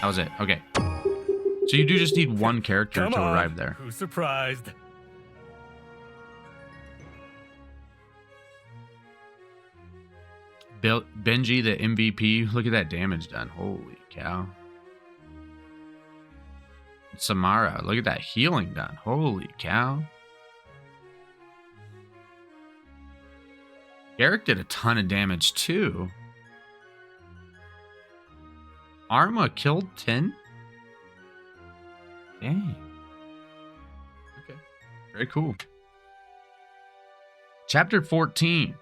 That was it. Okay. So you do just need one character Come to on. arrive there. Who's surprised? Benji, the MVP. Look at that damage done. Holy cow. Samara, look at that healing done. Holy cow. Garrick did a ton of damage too. Arma killed 10? Dang. Okay. Very cool. Chapter 14.